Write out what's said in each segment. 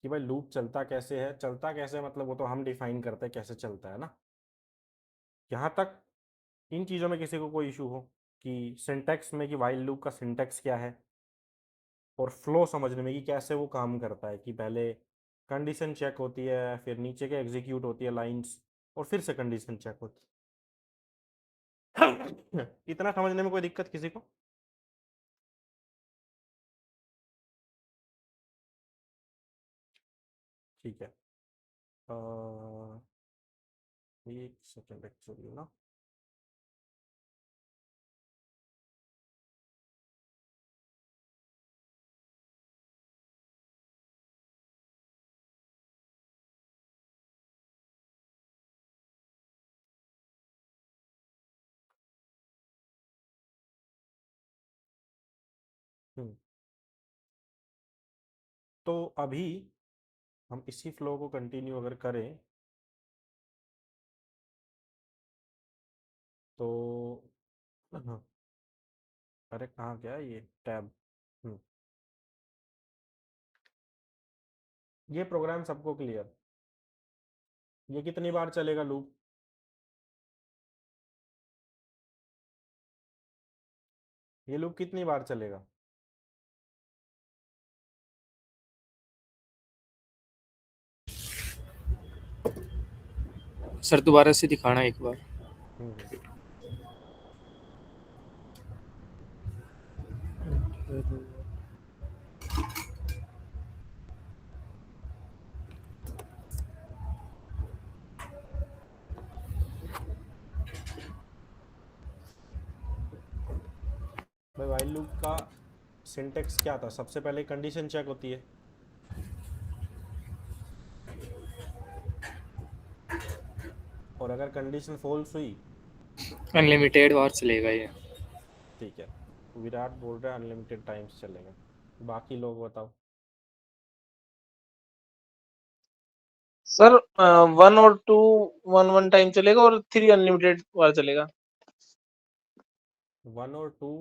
कि भाई लूप चलता कैसे है, चलता कैसे मतलब वो तो हम डिफाइन करते हैं कैसे चलता है ना। यहाँ तक इन चीज़ों में किसी को कोई इशू हो कि सिंटैक्स में कि वाइल लूप का सिंटैक्स क्या है, और फ्लो समझने में कि कैसे वो काम करता है, कि पहले कंडीशन चेक होती है, फिर नीचे के एग्जीक्यूट होती है लाइंस, और फिर से कंडीशन चेक होती है। इतना समझने में कोई दिक्कत किसी को? ठीक है। एक सेकेंड एक्चुअली ना। हम्म, तो अभी हम इसी फ्लो को कंटिन्यू अगर करें तो हाँ, अरे कहाँ गया ये टैब। हम्म, ये प्रोग्राम सबको क्लियर? ये कितनी बार चलेगा लूप? ये लूप कितनी बार चलेगा? सर दोबारा से दिखाना एक बार। हम्म। भाई वाइल लूप का सिंटेक्स क्या था? सबसे पहले कंडीशन चेक होती है, और अगर कंडीशन फॉल्स हुई, अनलिमिटेड बार चलेगा ये। ठीक है, विराट बोल रहा है अनलिमिटेड टाइम्स चलेगा। बाकी लोग बताओ। सर 1 और 2 1 टाइम चलेगा और 3 अनलिमिटेड बार चलेगा। 1 और 2?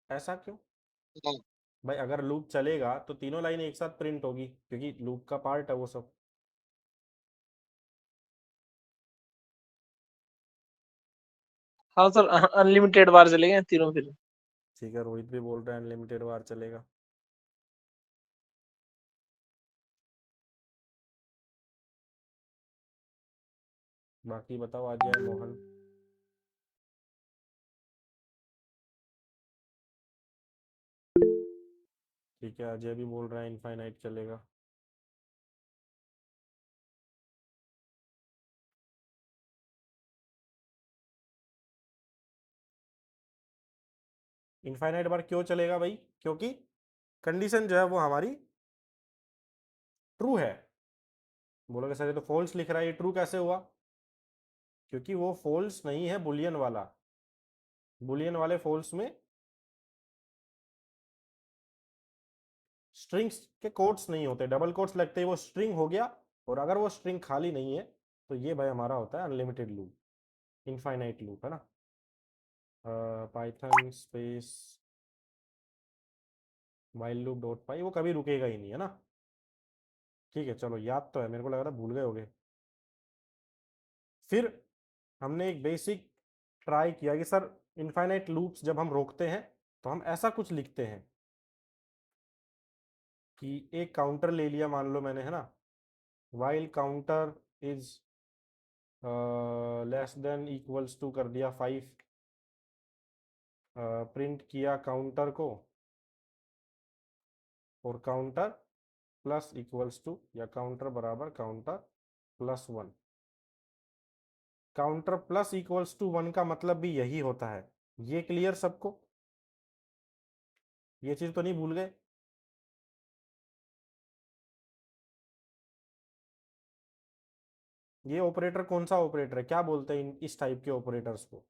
ऐसा क्यों? हाँ। भाई अगर लूप चलेगा तो तीनों लाइन एक साथ प्रिंट होगी, क्योंकि लूप का पार्ट है वो सब। हाँ सर, अनलिमिटेड बार चलेंगे तीनों फिर। ठीक है, रोहित भी बोल रहा है अनलिमिटेड बार चलेगा। बाकी बताओ अजय, मोहन। ठीक है, अजय भी बोल रहा है इनफाइनाइट चलेगा। इनफाइनाइट बार क्यों चलेगा भाई? क्योंकि कंडीशन जो है वो हमारी ट्रू है। बोलोगे सर ये तो फॉल्स लिख रहा है, ये ट्रू कैसे हुआ? क्योंकि वो फॉल्स नहीं है बुलियन वाला। बुलियन वाले फॉल्स में स्ट्रिंग्स के कोट्स नहीं होते, डबल कोट्स लगते ही वो स्ट्रिंग हो गया। और अगर वो स्ट्रिंग खाली नहीं है तो ये भाई हमारा होता है अनलिमिटेड लूप, इनफाइनाइट लूप है ना। Python space while loop dot py, वो कभी रुकेगा ही नहीं है ना। ठीक है, चलो याद तो है, मेरे को लग रहा था भूल गए होगे। फिर हमने एक बेसिक ट्राई किया कि सर इनफाइनाइट लूप्स जब हम रोकते हैं तो हम ऐसा कुछ लिखते हैं कि एक काउंटर ले लिया मान लो मैंने, है ना, while counter is less than equals to कर दिया 5, प्रिंट किया काउंटर को, और काउंटर प्लस इक्वल्स टू या काउंटर बराबर counter plus 1। Counter plus equals to 1 का मतलब भी यही होता है। ये क्लियर सबको? ये चीज़ तो नहीं भूल गए? ये ऑपरेटर कौन सा ऑपरेटर है, क्या बोलते हैं इस टाइप के ऑपरेटर्स को?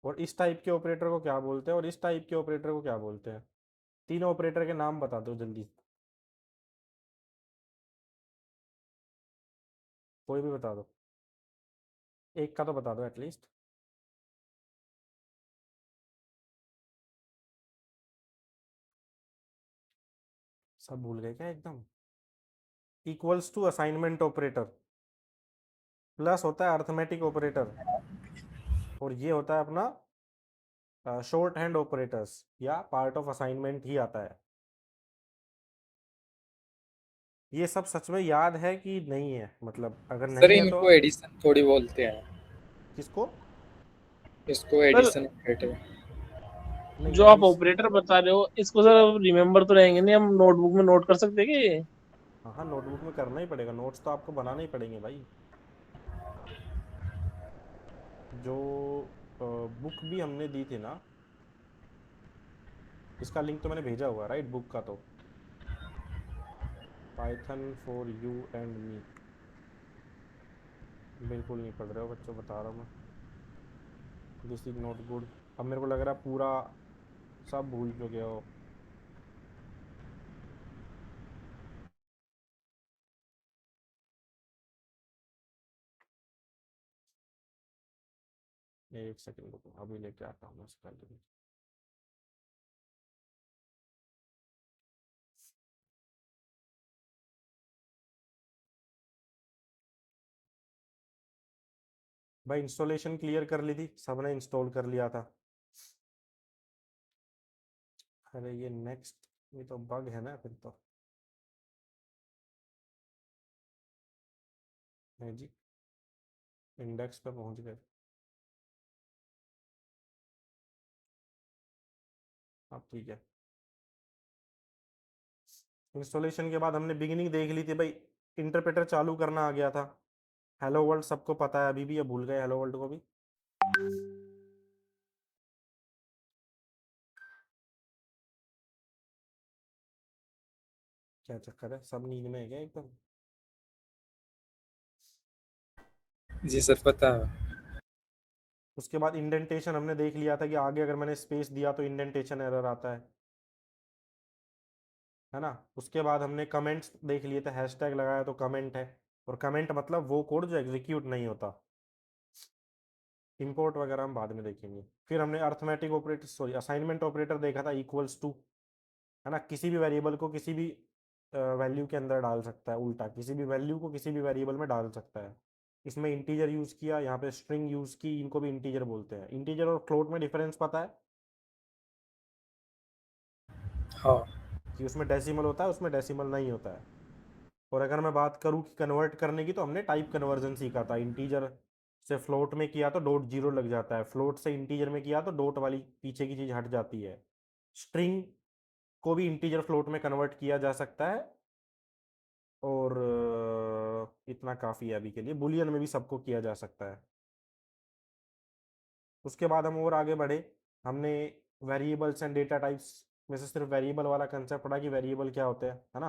और इस टाइप के ऑपरेटर को क्या बोलते हैं, और इस टाइप के ऑपरेटर को क्या बोलते हैं? तीनों ऑपरेटर के नाम बता दो जल्दी, कोई भी बता दो, एक का तो बता दो एटलीस्ट। सब भूल गए क्या एकदम? Equals to assignment operator, plus होता है अर्थमेटिक ऑपरेटर, और ये होता है अपना शॉर्ट हैंड ऑपरेटर्स, या पार्ट ऑफ असाइनमेंट ही आता है। ये सब सच में याद है कि नहीं है? मतलब अगर सर नहीं है तो इनको एडिशन थोड़ी बोलते हैं, किसको? इसको सर एडिशन ऑपरेटर। नहीं जो यार आप ऑपरेटर बता रहे हो इसको सर रिमेम्बर तो रहेंगे नहीं, हम नोटबुक में नोट कर सकते हैं क्या ये? हाँ हाँ, नोटबुक में करना ही पड़ेगा, नोट्स तो आपको बनाने ही पड़ेंगे भाई। जो बुक भी हमने दी थी ना, इसका लिंक तो मैंने भेजा हुआ है राइट, बुक का तो, Python for you and me. बिल्कुल नहीं पढ़ रहे हो बच्चों, बता रहा हूँ मैं। This is not good. अब मेरे को लग रहा है पूरा सब भूल चुके हो। एक सेकंड रुको, अभी लेके आता हूँ मैं इसका लिंक। भाई इंस्टॉलेशन क्लियर कर ली थी, सबने इंस्टॉल कर लिया था। अरे ये नेक्स्ट, ये तो बग है ना फिर तो। है जी, इंडेक्स पे पहुंच गए। अब ठीक है। इंस्टॉलेशन के बाद हमने बिगिनिंग देख ली थी भाई, इंटरप्रेटर चालू करना आ गया था। हेलो वर्ल्ड सबको पता है अभी भी, ये भूल गए हेलो वर्ल्ड को भी। क्या चक्कर है, सब नींद में है क्या एकदम? जी सर पता है। उसके बाद इंडेंटेशन हमने देख लिया था कि आगे अगर मैंने स्पेस दिया तो इंडेंटेशन एरर आता है ना। उसके बाद हमने कमेंट्स देख लिए थे, हैशटैग लगाया तो कमेंट है, और कमेंट मतलब वो कोड जो एग्जीक्यूट नहीं होता। इंपोर्ट वगैरह हम बाद में देखेंगे। फिर हमने arithmetic operator, sorry assignment operator देखा था, इक्वल्स टू, है ना, किसी भी वेरिएबल को किसी भी वैल्यू के अंदर डाल सकता है, उल्टा किसी भी वैल्यू को किसी भी वेरिएबल में डाल सकता है। इसमें इंटीजर यूज किया, यहाँ पे स्ट्रिंग यूज की, इनको भी इंटीजर बोलते हैं। इंटीजर और फ्लोट में डिफरेंस पता है हाँ कि उसमें डेसिमल होता है, उसमें डेसिमल नहीं होता है। और अगर मैं बात करूँ कि कन्वर्ट करने की, तो हमने टाइप कन्वर्जन सीखा था। इंटीजर से फ्लोट में किया तो डॉट जीरो लग जाता है, फ्लोट से इंटीजर में किया तो डॉट वाली पीछे की चीज़ हट जाती है। स्ट्रिंग को भी इंटीजर फ्लोट में कन्वर्ट किया जा सकता है, और इतना काफ़ी है अभी के लिए। बुलियन में भी सबको किया जा सकता है। उसके बाद हम और आगे बढ़े, हमने वेरिएबल्स एंड डेटा टाइप्स में से सिर्फ वेरिएबल वाला कंसेप्ट पढ़ा कि वेरिएबल क्या होते हैं, है ना।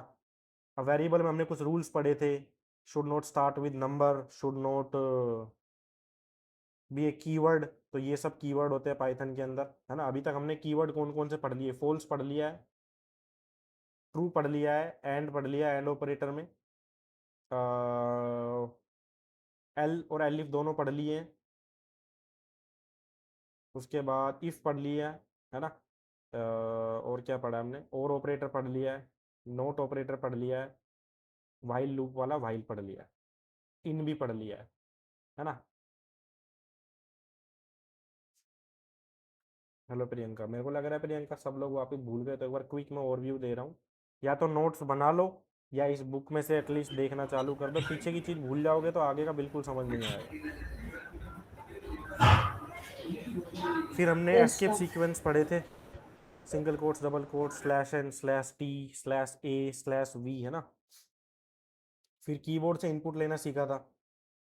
अब वेरिएबल में हमने कुछ रूल्स पढ़े थे, should not start with number, should not be A keyword. तो ये सब कीवर्ड होते हैं पाइथन के अंदर, है ना। अभी तक हमने कीवर्ड कौन कौन से पढ़ लिए? फॉल्स पढ़ लिया है, ट्रू पढ़ लिया है, एंड पढ़ लिया है, एंड ऑपरेटर में एल और एलिफ दोनों पढ़ लिए हैं। उसके बाद इफ पढ़ लिया है ना। और क्या पढ़ा हमने? और ऑपरेटर पढ़ लिया है, नोट ऑपरेटर पढ़ लिया है, वाइल लूप वाला वाइल पढ़ लिया है, इन भी पढ़ लिया है ना। हेलो प्रियंका, मेरे को लग रहा है प्रियंका सब लोग वापस भूल गए, तो एक बार क्विक में ओवरव्यू दे रहा हूँ। या तो नोट्स बना लो, या इस बुक में से एटलीस्ट देखना चालू कर दो। पीछे की चीज़ भूल जाओगे तो आगे का बिल्कुल समझ नहीं आएगा। फिर हमने यस एस्केप सर। सीक्वेंस पढ़े थे, single quotes, double quotes, slash n, slash t, slash a, slash v, है ना। फिर कीबोर्ड से इनपुट लेना सीखा था,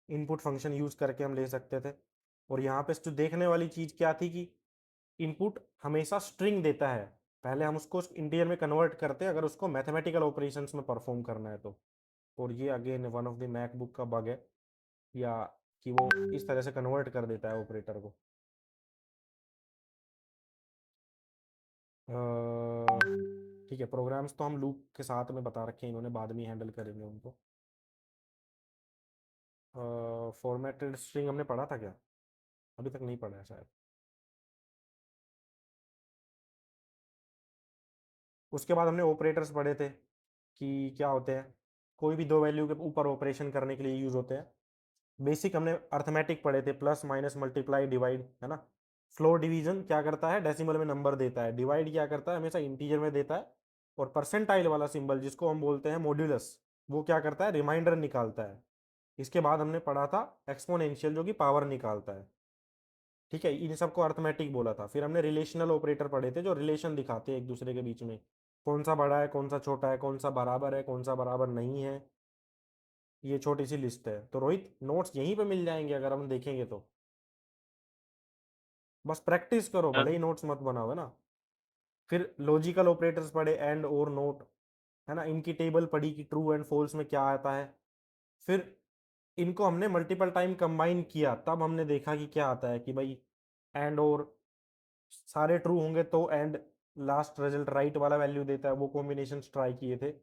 इनपुट फंक्शन यूज करके हम ले सकते थे। और यहाँ पे जो देखने वाली चीज़ क्या थी कि इनपुट हमेशा स्ट्रिंग देता है, पहले हम उसको इंटीजर में कन्वर्ट करते हैं अगर उसको मैथमेटिकल ऑपरेशंस में परफॉर्म करना है तो। और ये again one of the MacBook का बग है, या कि वो इस तरह से कन्वर्ट कर देता है ऑपरेटर को। ठीक है, प्रोग्राम्स तो हम लूप के साथ में बता रखे हैं इन्होंने, बाद में हैंडल करेंगे उनको। फॉर्मेटेड स्ट्रिंग हमने पढ़ा था क्या? अभी तक नहीं पढ़ा है शायद। उसके बाद हमने ऑपरेटर्स पढ़े थे, कि क्या होते हैं, कोई भी दो वैल्यू के ऊपर ऑपरेशन करने के लिए यूज होते हैं। बेसिक हमने अर्थमेटिक पढ़े थे, प्लस माइनस मल्टीप्लाई डिवाइड, है ना। फ्लोर डिवीजन क्या करता है, डेसिमल में नंबर देता है। डिवाइड क्या करता है, हमेशा इंटीजर में देता है। और परसेंटाइल वाला सिंबल जिसको हम बोलते हैं मॉड्यूलस, वो क्या करता है, रिमाइंडर निकालता है। इसके बाद हमने पढ़ा था एक्सपोनेंशियल, जो कि पावर निकालता है। ठीक है, इन सबको अर्थमेटिक बोला था। फिर हमने रिलेशनल ऑपरेटर पढ़े थे, जो रिलेशन दिखाते हैं एक दूसरे के बीच में, कौन सा बड़ा है, कौन सा छोटा है, कौन सा बराबर है, कौन सा बराबर नहीं है। ये छोटी सी लिस्ट है। तो रोहित, नोट्स यहीं पे मिल जाएंगे अगर हम देखेंगे तो। बस प्रैक्टिस करो, भले ही नोट्स मत बनाओ, है ना। फिर लॉजिकल ऑपरेटर्स पढ़े, एंड और नोट, है ना। इनकी टेबल पढ़ी कि ट्रू एंड फॉल्स में क्या आता है। फिर इनको हमने मल्टीपल टाइम कंबाइन किया, तब हमने देखा कि क्या आता है, कि भाई एंड और सारे ट्रू होंगे तो एंड लास्ट रिजल्ट राइट वाला वैल्यू देता है। वो कॉम्बिनेशन ट्राई किए थे।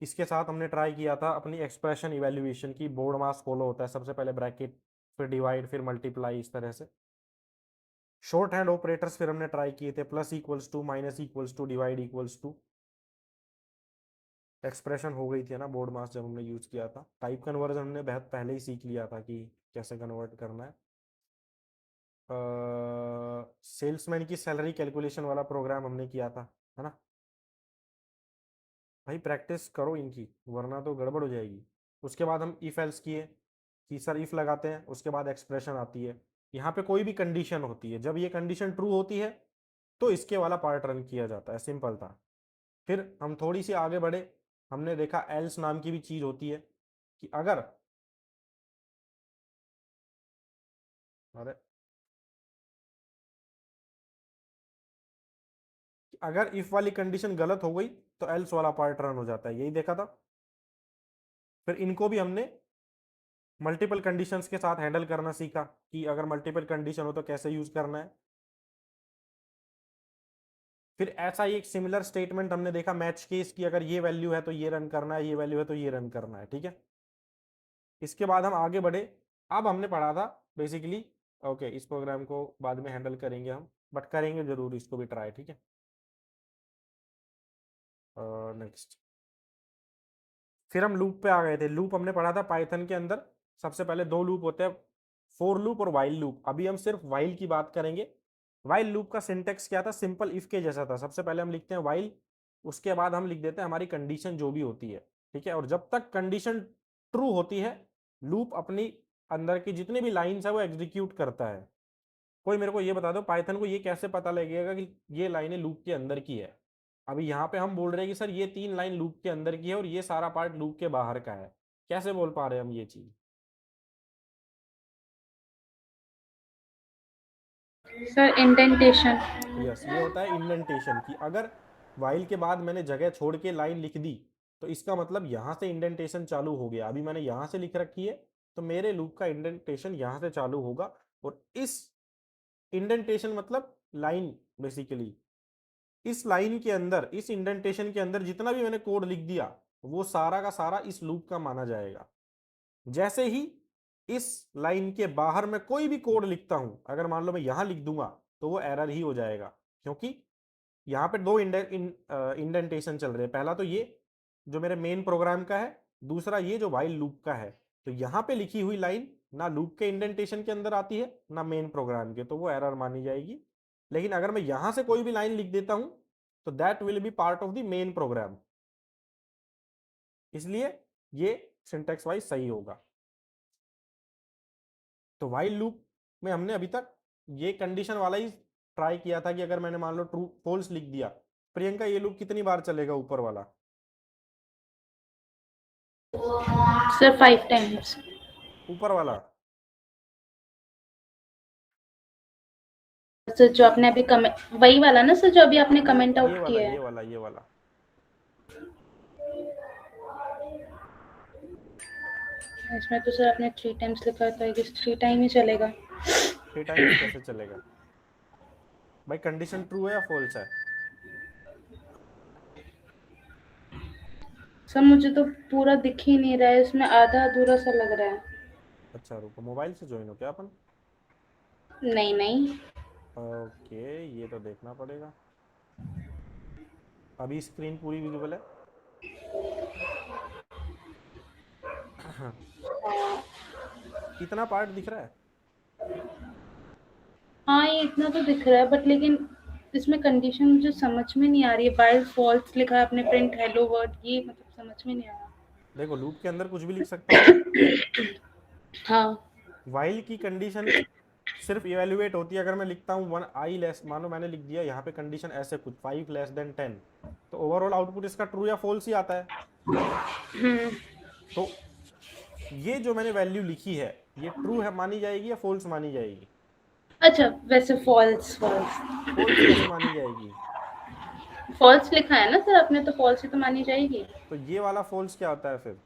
इसके साथ हमने ट्राई किया था अपनी एक्सप्रेशन इवेल्युएशन की। बोर्ड मास फॉलो होता है, सबसे पहले ब्रैकेट, फिर डिवाइड, फिर मल्टीप्लाई, इस तरह से। शॉर्ट हैंड ऑपरेटर्स फिर हमने ट्राई किए थे, plus equals to, minus equals to, divide equals to. Expression हो गई थी ना बोर्ड मास जब हमने यूज किया था। टाइप कन्वर्जन हमने बहुत पहले ही सीख लिया था कि कैसे कन्वर्ट करना है। सेल्समैन की सैलरी कैलकुलेशन वाला प्रोग्राम हमने किया था, है ना। भाई प्रैक्टिस करो इनकी, वरना तो गड़बड़ हो जाएगी। उसके बाद हम इफ एल्स किए, कि सर इफ लगाते हैं, उसके बाद एक्सप्रेशन आती है। यहाँ पे कोई भी कंडीशन होती है, जब ये कंडीशन ट्रू होती है तो इसके वाला पार्ट रन किया जाता है। सिंपल था। फिर हम थोड़ी सी आगे बढ़े, हमने देखा एल्स नाम की भी चीज होती है, कि अगर, अरे, कि अगर इफ वाली कंडीशन गलत हो गई तो एल्स वाला पार्ट रन हो जाता है। यही देखा था। फिर इनको भी हमने मल्टीपल कंडीशंस के साथ हैंडल करना सीखा, कि अगर मल्टीपल कंडीशन हो तो कैसे यूज करना है। फिर ऐसा ही एक सिमिलर स्टेटमेंट हमने देखा मैच केस की, अगर ये वैल्यू है तो ये रन करना है, ये वैल्यू है तो ये रन करना है। ठीक है, इसके बाद हम आगे बढ़े। अब हमने पढ़ा था बेसिकली, ओके, इस प्रोग्राम को बाद में हैंडल करेंगे हम, बट करेंगे जरूर इसको भी ट्राई। ठीक है, नेक्स्ट। फिर हम लूप पे आ गए थे। लूप हमने पढ़ा था पाइथन के अंदर। सबसे पहले दो लूप होते हैं, फोर लूप और वाइल लूप। अभी हम सिर्फ वाइल की बात करेंगे। वाइल लूप का सिंटेक्स क्या था, सिंपल इफ के जैसा था। सबसे पहले हम लिखते हैं वाइल, उसके बाद हम लिख देते हैं हमारी कंडीशन जो भी होती है। ठीक है, और जब तक कंडीशन ट्रू होती है, लूप अपनी अंदर की जितनी भी लाइन्स है वो एग्जीक्यूट करता है। कोई मेरे को ये बता दो, पाइथन को ये कैसे पता लगेगा कि ये लाइनें लूप के अंदर की है। अभी यहाँ पे हम बोल रहे हैं कि सर ये 3 लाइन लूप के अंदर की है और ये सारा पार्ट लूप के बाहर का है। कैसे बोल पा रहे हैं हम ये चीज? Sir indentation. यस, ये होता है इंडेंटेशन, कि अगर वाइल के बाद मैंने जगह छोड़ के लाइन लिख दी तो इसका मतलब यहाँ से इंडेंटेशन चालू हो गया। अभी मैंने यहाँ से लिख रखी है तो मेरे लूप का इंडेंटेशन यहाँ से चालू होगा। और इस इंडेंटेशन मतलब लाइन, बेसिकली इस लाइन के अंदर, इस इंडेंटेशन के अंदर जितना भी मैंने कोड लिख दिया वो सारा का सारा इस लूप का माना जाएगा। जैसे ही इस लाइन के बाहर मैं कोई भी कोड लिखता हूं, अगर मान लो मैं यहां लिख दूंगा तो वो एरर ही हो जाएगा, क्योंकि यहाँ पे दो इंडेंटेशन चल रहे हैं। पहला तो ये जो मेरे मेन प्रोग्राम का है, दूसरा ये जो वाइल लूप का है। तो यहाँ पे लिखी हुई लाइन ना लूप के इंडेंटेशन के अंदर आती है ना मेन प्रोग्राम के, तो वो एरर मानी जाएगी। लेकिन अगर मैं यहां से कोई भी लाइन लिख देता हूं तो that will be part of the main program, इसलिए ये सिंटेक्स वाइज सही होगा। तो वाइल लूप में हमने अभी तक ये कंडीशन वाला ही ट्राई किया था, कि अगर मैंने मान लो ट्रू फॉल्स लिख दिया, प्रियंका ये लूप कितनी बार चलेगा ऊपर वाला? Sir 5 times. ऊपर वाला? सर जो आपने अभी कमेंट, वही वाला ना सर जो अभी आपने कमेंट ये आउट वाला किया ये है। वाला ये वाला इसमें तो सर आपने 3 टाइम्स लिखा है, तो आई गेस 3 टाइम ही चलेगा। 3 टाइम्स कैसे चलेगा भाई? कंडीशन ट्रू है या फॉल्स है? सर मुझे तो पूरा दिख ही नहीं रहा है, इसमें आधा अधूरा सा लग रहा है। अच्छा रुको, मोबाइल से ज्वाइन हो क्या अपन? नहीं नहीं। ओके, ये तो देखना पड़ेगा। अभी स्क्रीन पूरी विजिबल है? हाँ, हाँ इतना पार्ट दिख रहा है? हाँ, ये इतना तो दिख रहा है, बट लेकिन इसमें कंडीशन मुझे समझ में नहीं आ रही है। वाइल फॉल्स लिखा है आपने, प्रिंट हेलो वर्ड, ये मतलब समझ में नहीं आ रहा। देखो लूप के अंदर कुछ भी लिख सकता हूँ मैं। हाँ वाइल की कंडीशन सिर्फ इवेल्युएट होती है अगर मैं लिखता हूँ वन आई लेस, मानो मैंने लिख दिया यहाँ पे कंडीशन ऐसे कुछ 5 लेस देन 10, तो ओवरऑल आउटपुट इसका ट्रू या फॉल्स ही आता है। तो ये जो मैंने वैल्यू लिखी है ये ट्रू है मानी जाएगी या फॉल्स मानी जाएगी? अच्छा, वैसे फॉल्स फॉल्स फॉल्स कैसे मानी जाएगी? फॉल्स लिखा है ना सर आपने, तो फॉल्स ही तो मानी जाएगी। तो ये वाला फॉल्स क्या होता है फिर?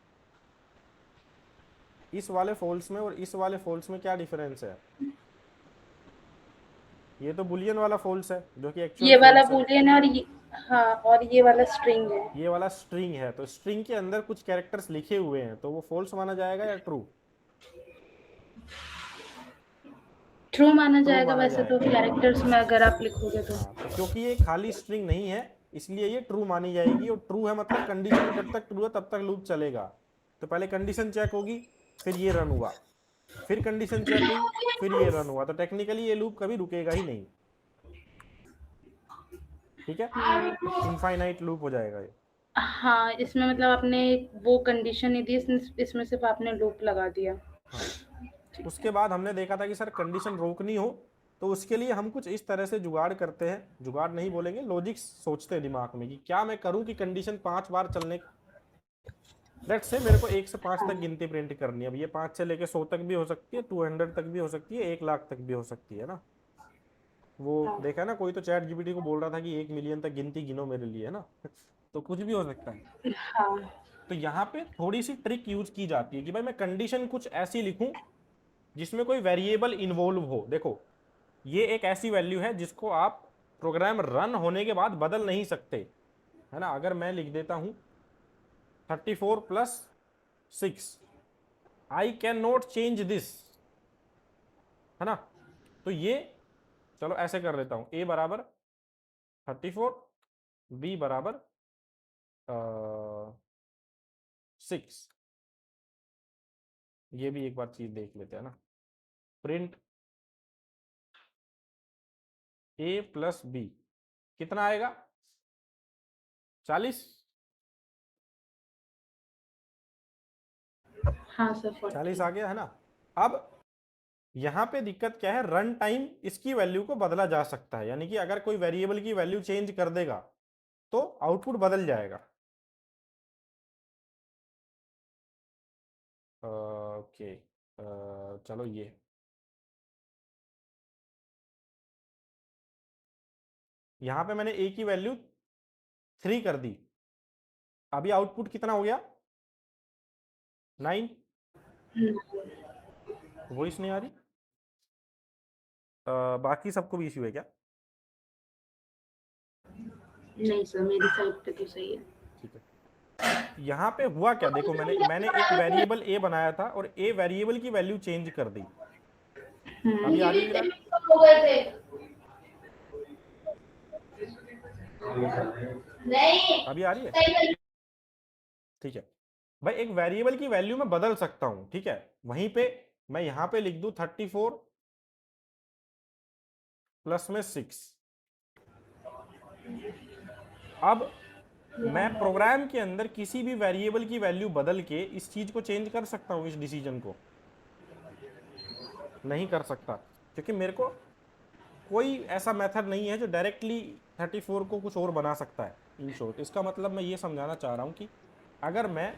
इस वाले फॉल्स में और इस वाले फॉल्स में क्या डिफरेंस है? ये तो बुलियन वाला फॉल्स है जो कि एक्चुअल ये वाला फॉल्स है। बूलियन है और ये, हाँ, और ये वाला स्ट्रिंग है। ये वाला स्ट्रिंग है, तो स्ट्रिंग के अंदर कुछ कैरेक्टर्स लिखे हुए हैं, तो वो फॉल्स माना जाएगा या ट्रू? ट्रू माना ट्रू जाएगा माना वैसे तो, जाएगा। कैरेक्टर्स में अगर आप लिखोगे तो। हाँ, तो क्योंकि ये खाली स्ट्रिंग नहीं है इसलिए ये ट्रू मानी जाएगी, और ट्रू है मतलब कंडीशन जब तक ट्रू है तब तक लूप चलेगा। तो पहले कंडीशन चेक होगी, फिर ये रन हुआ, फिर कंडीशन चेक हुई, फिर ये रन हुआ, तो टेक्निकली ये लूप कभी रुकेगा ही नहीं। ठीक है, इनफाइनाइट लूप हो जाएगा ये। हाँ, इसमें मतलब आपने वो कंडीशन नहीं दी, इसमें सिर्फ आपने लूप लगा दिया। हाँ, उसके बाद हमने देखा था कि सर कंडीशन रोकनी हो तो उसके लिए हम कुछ इस तरह से जुगाड़ करते हैं, जुगाड़ नहीं बोलेंगे, लॉजिक सोचते हैं दिमाग में कि क्या मैं करूं कि कंडीशन 5 बार चलने, लेट्स से मेरे को 1 से 5 तक गिनती प्रिंट करनी है। अब ये 5 से लेके 100 तक भी हो सकती है, 200 तक भी हो सकती है, 1 लाख तक भी हो सकती है ना। वो देखा है ना, कोई तो चैट जीपीटी को बोल रहा था कि 1 मिलियन तक गिनती गिनो मेरे लिए, है ना। तो कुछ भी हो सकता है। हाँ तो यहाँ पे थोड़ी सी ट्रिक यूज की जाती है कि भाई मैं कंडीशन कुछ ऐसी लिखूं जिसमें कोई वेरिएबल इन्वॉल्व हो। देखो ये एक ऐसी वैल्यू है जिसको आप प्रोग्राम रन होने के बाद बदल नहीं सकते, है ना। अगर मैं लिख देता हूं 34+6, I can not change this, है ना। तो ये चलो ऐसे कर लेता हूं, ए बराबर 34, बी बराबर 6। ये भी एक बार चीज देख लेते हैं ना, प्रिंट ए प्लस बी कितना आएगा? 40। हाँ सर, 40 40। आ गया, है ना। अब यहाँ पे दिक्कत क्या है, रन टाइम इसकी वैल्यू को बदला जा सकता है, यानी कि अगर कोई वेरिएबल की वैल्यू चेंज कर देगा तो आउटपुट बदल जाएगा। ओके, चलो ये यहाँ पे मैंने ए की वैल्यू 3 कर दी, अभी आउटपुट कितना हो गया? 9। वॉइस नहीं आ रही? बाकी सबको भी इश्यू है क्या? नहीं सर, मेरी साइड पे तो सही है। ठीक है, यहाँ पे हुआ क्या देखो, मैंने एक वेरिएबल ए बनाया था और ए वेरिएबल की वैल्यू चेंज कर दी। अभी आ रही है मेरा? अभी आ रही है? ठीक है भाई, एक वेरिएबल की वैल्यू मैं बदल सकता हूं, ठीक है। वहीं पे मैं यहाँ पे लिख दूं 34 प्लस में 6। अब मैं प्रोग्राम के अंदर किसी भी वेरिएबल की वैल्यू बदल के इस चीज को चेंज कर सकता हूं, इस डिसीजन को नहीं कर सकता, क्योंकि मेरे को कोई ऐसा मेथड नहीं है जो डायरेक्टली 34 को कुछ और बना सकता है। इन शॉर्ट इसका मतलब मैं ये समझाना चाह रहा हूं कि अगर मैं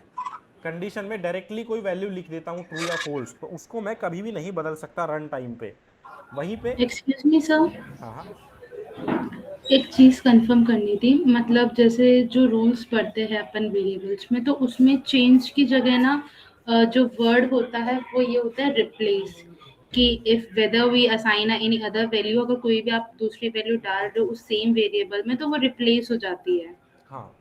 कंडीशन में डायरेक्टली कोई वैल्यू लिख देता हूं ट्रू या फॉल्स, तो उसको मैं कभी भी नहीं बदल सकता रन टाइम पे। वहीं पे एक्सक्यूज मी सर, हाँ हाँ एक चीज कंफर्म करनी थी। मतलब जैसे जो रूल्स पढ़ते हैं अपन वेरिएबल्स में, तो उसमें चेंज की जगह ना जो वर्ड होता है वो ये होता है रिप्लेस, कि if whether we assign any other value, अगर कोई भी आप दूसरी वैल्यू डाल रहे हो उस सेम वेरिएबल में, तो वो रिप्लेस हो जाती है। हाँ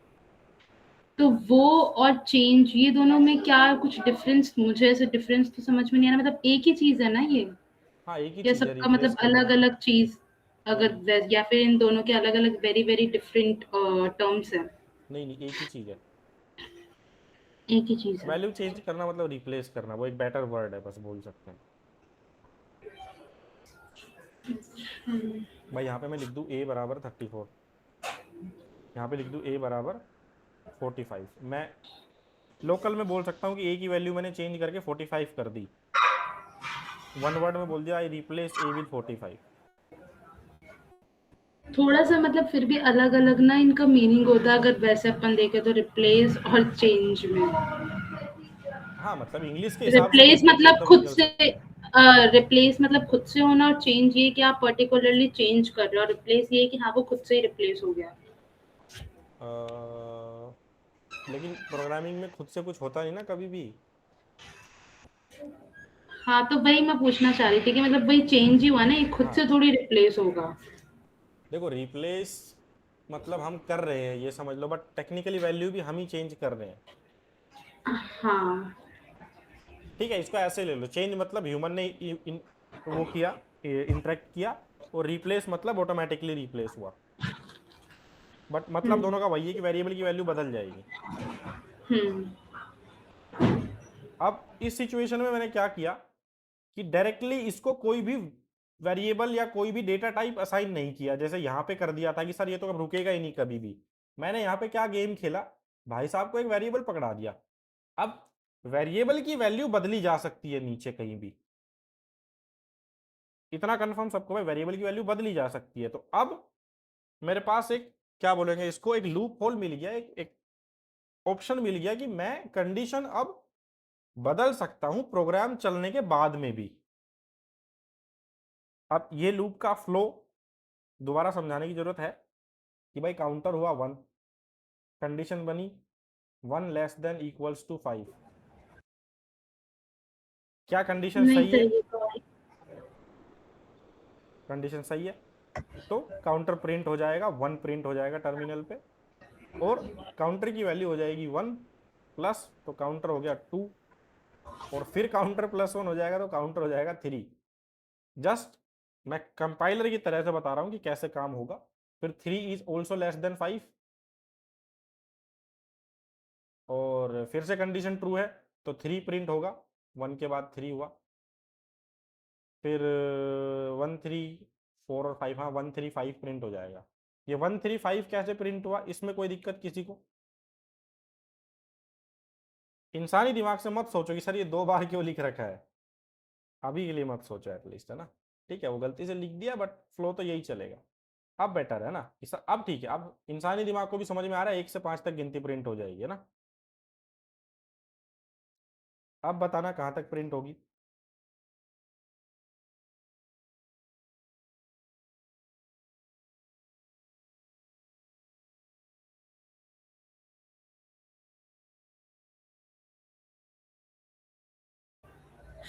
तो वो और चेंज, ये दोनों में क्या कुछ डिफरेंस, मुझे ऐसे डिफरेंस तो समझ में नहीं आ रहा। मतलब एक ही चीज है ना ये, हाँ, एक ही या चीज है सबका रिप्लेस मतलब करना। अलग अलग चीज, नहीं अगर नहीं या फिर इन दोनों के अलग अलग वेरी वेरी डिफरेंट टर्म्स हैं? नहीं नहीं, एक ही चीज है। एक ही चीज है। वैल्यू चेंज करना मतलब रिप्लेस करना, वो एक बेटर वर्ड है, बस बोल सकते हैं। भाई यहाँ पे मैं लिख दूँ a बराबर 34, यहाँ पे लिख दूँ a बराबर 45। मैं लोकल में बोल सकता हूँ कि a की वैल्यू मैंने चेंज करके 45 कर दी, वन वर्ड में बोल दिया आई रिप्लेस a विद 45। थोड़ा सा मतलब फिर भी अलग अलग ना इनका मीनिंग होता है, अगर वैसे अपन देखें तो रिप्लेस और चेंज में। हाँ मतलब इंग्लिश के हिसाब से रिप्लेस कुछ भी मतलब एकदम खुद निकल से, सकता है। रिप्लेस मतलब खुद से होना, और चेंज ये कि आप पर्टिकुलरली चेंज कर रहे हो, और रिप्लेस ये कि हाँ वो खुद से ही रिप्लेस हो गया। लेकिन प्रोग्रामिंग में खुद से कुछ होता नहीं ना कभी भी। हाँ तो वही मैं पूछना चाह रही थी कि मतलब वही चेंज ही हुआ ना, ये खुद हाँ से थोड़ी रिप्लेस होगा। देखो रिप्लेस मतलब हम कर रहे हैं ये समझ लो, बट टेक्निकली वैल्यू भी हम ही चेंज कर रहे हैं। हाँ। ठीक है, इसको ऐसे ले लो, चेंज मतलब ह्यूमन ने वो किया, इंटरेक्ट किया, और रिप्लेस मतलब ऑटोमेटिकली रिप्लेस हुआ। बट मतलब हम्म। दोनों का वही है कि वेरिएबल की वैल्यू बदल जाएगी। हम्म। अब इस सिचुएशन में मैंने क्या किया कि डायरेक्टली इसको कोई भी वेरिएबल या कोई भी डेटा टाइप असाइन नहीं किया, जैसे यहाँ पे कर दिया था कि सर ये तो अब रुकेगा ही नहीं कभी भी। मैंने यहाँ पे क्या गेम खेला, भाई साहब को एक वेरिएबल पकड़ा दिया। अब वेरिएबल की वैल्यू बदली जा सकती है नीचे कहीं भी, इतना कंफर्म सबको है, वेरिएबल की वैल्यू बदली जा सकती है। तो अब मेरे पास एक, क्या बोलेंगे इसको, एक लूप होल मिल गया, एक ऑप्शन मिल गया कि मैं कंडीशन अब बदल सकता हूं प्रोग्राम चलने के बाद में भी। अब ये लूप का फ्लो दोबारा समझाने की जरूरत है कि भाई काउंटर हुआ 1, कंडीशन बनी 1 लेस देन इक्वल्स टू 5। क्या कंडीशन नहीं सही तो है? ये तो कंडीशन सही है तो काउंटर प्रिंट हो जाएगा, 1 प्रिंट हो जाएगा टर्मिनल पे, और काउंटर की वैल्यू हो जाएगी 1 प्लस, तो काउंटर हो गया 2, और फिर काउंटर प्लस 1 हो जाएगा तो काउंटर हो जाएगा 3। जस्ट मैं कंपाइलर की तरह से बता रहा हूं कि कैसे काम होगा। फिर 3 इज ऑल्सो लेस देन 5, और फिर से कंडीशन ट्रू है तो 3 प्रिंट होगा, 1 के बाद 3 हुआ, फिर 1 3 4 और 5, हाँ 1 3 5 प्रिंट हो जाएगा। ये 1 3 5 कैसे प्रिंट हुआ, इसमें कोई दिक्कत किसी को? इंसानी दिमाग से मत सोचो कि सर ये 2 बार क्यों लिख रखा है, अभी के लिए मत सोचो एटलीस्ट, है ना। ठीक है वो गलती से लिख दिया, बट फ्लो तो यही चलेगा। अब बेटर है ना, अब ठीक है, अब इंसानी दिमाग को भी समझ में आ रहा है 1 से 5 तक गिनती प्रिंट हो जाएगी, है ना। अब बताना कहाँ तक प्रिंट होगी।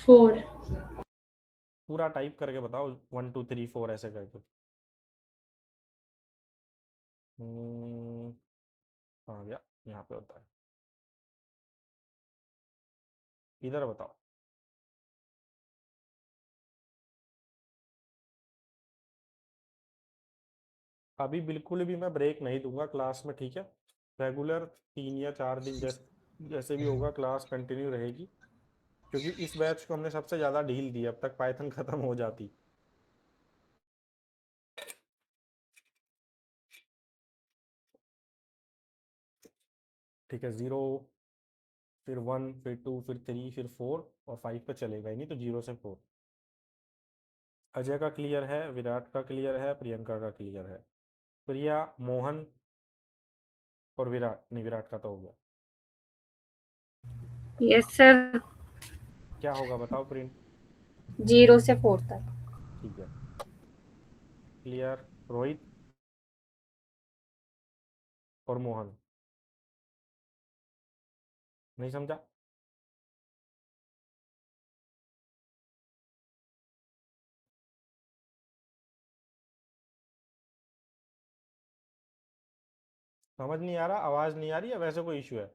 फोर। पूरा टाइप करके बताओ, 1 2 3 4 ऐसे करके। आ गया, यहाँ पे होता है, इधर बताओ। अभी बिल्कुल भी मैं ब्रेक नहीं दूंगा क्लास में, ठीक है। रेगुलर 3 या 4 दिन जैसे जैसे भी होगा क्लास कंटिन्यू रहेगी, क्योंकि इस बैच को हमने सबसे ज़्यादा ढील दी, अब तक पाइथन ख़त्म हो जाती। ठीक है, 0, फिर 1, फिर 2, फिर 3, फिर 4, और 5 पे चलेगा ही नहीं, तो 0 से 4। अजय का क्लियर है, विराट का क्लियर है, प्रियंका का क्लियर है। प्रिया, मोहन और विराट, नहीं विराट का तो हो गया। Yes sir. क्या होगा बताओ प्रिंट। 0 से 4 तक। ठीक है, क्लियर। रोहित और मोहन, नहीं समझा? समझ नहीं आ रहा, आवाज नहीं आ रही, या वैसे कोई इशू है?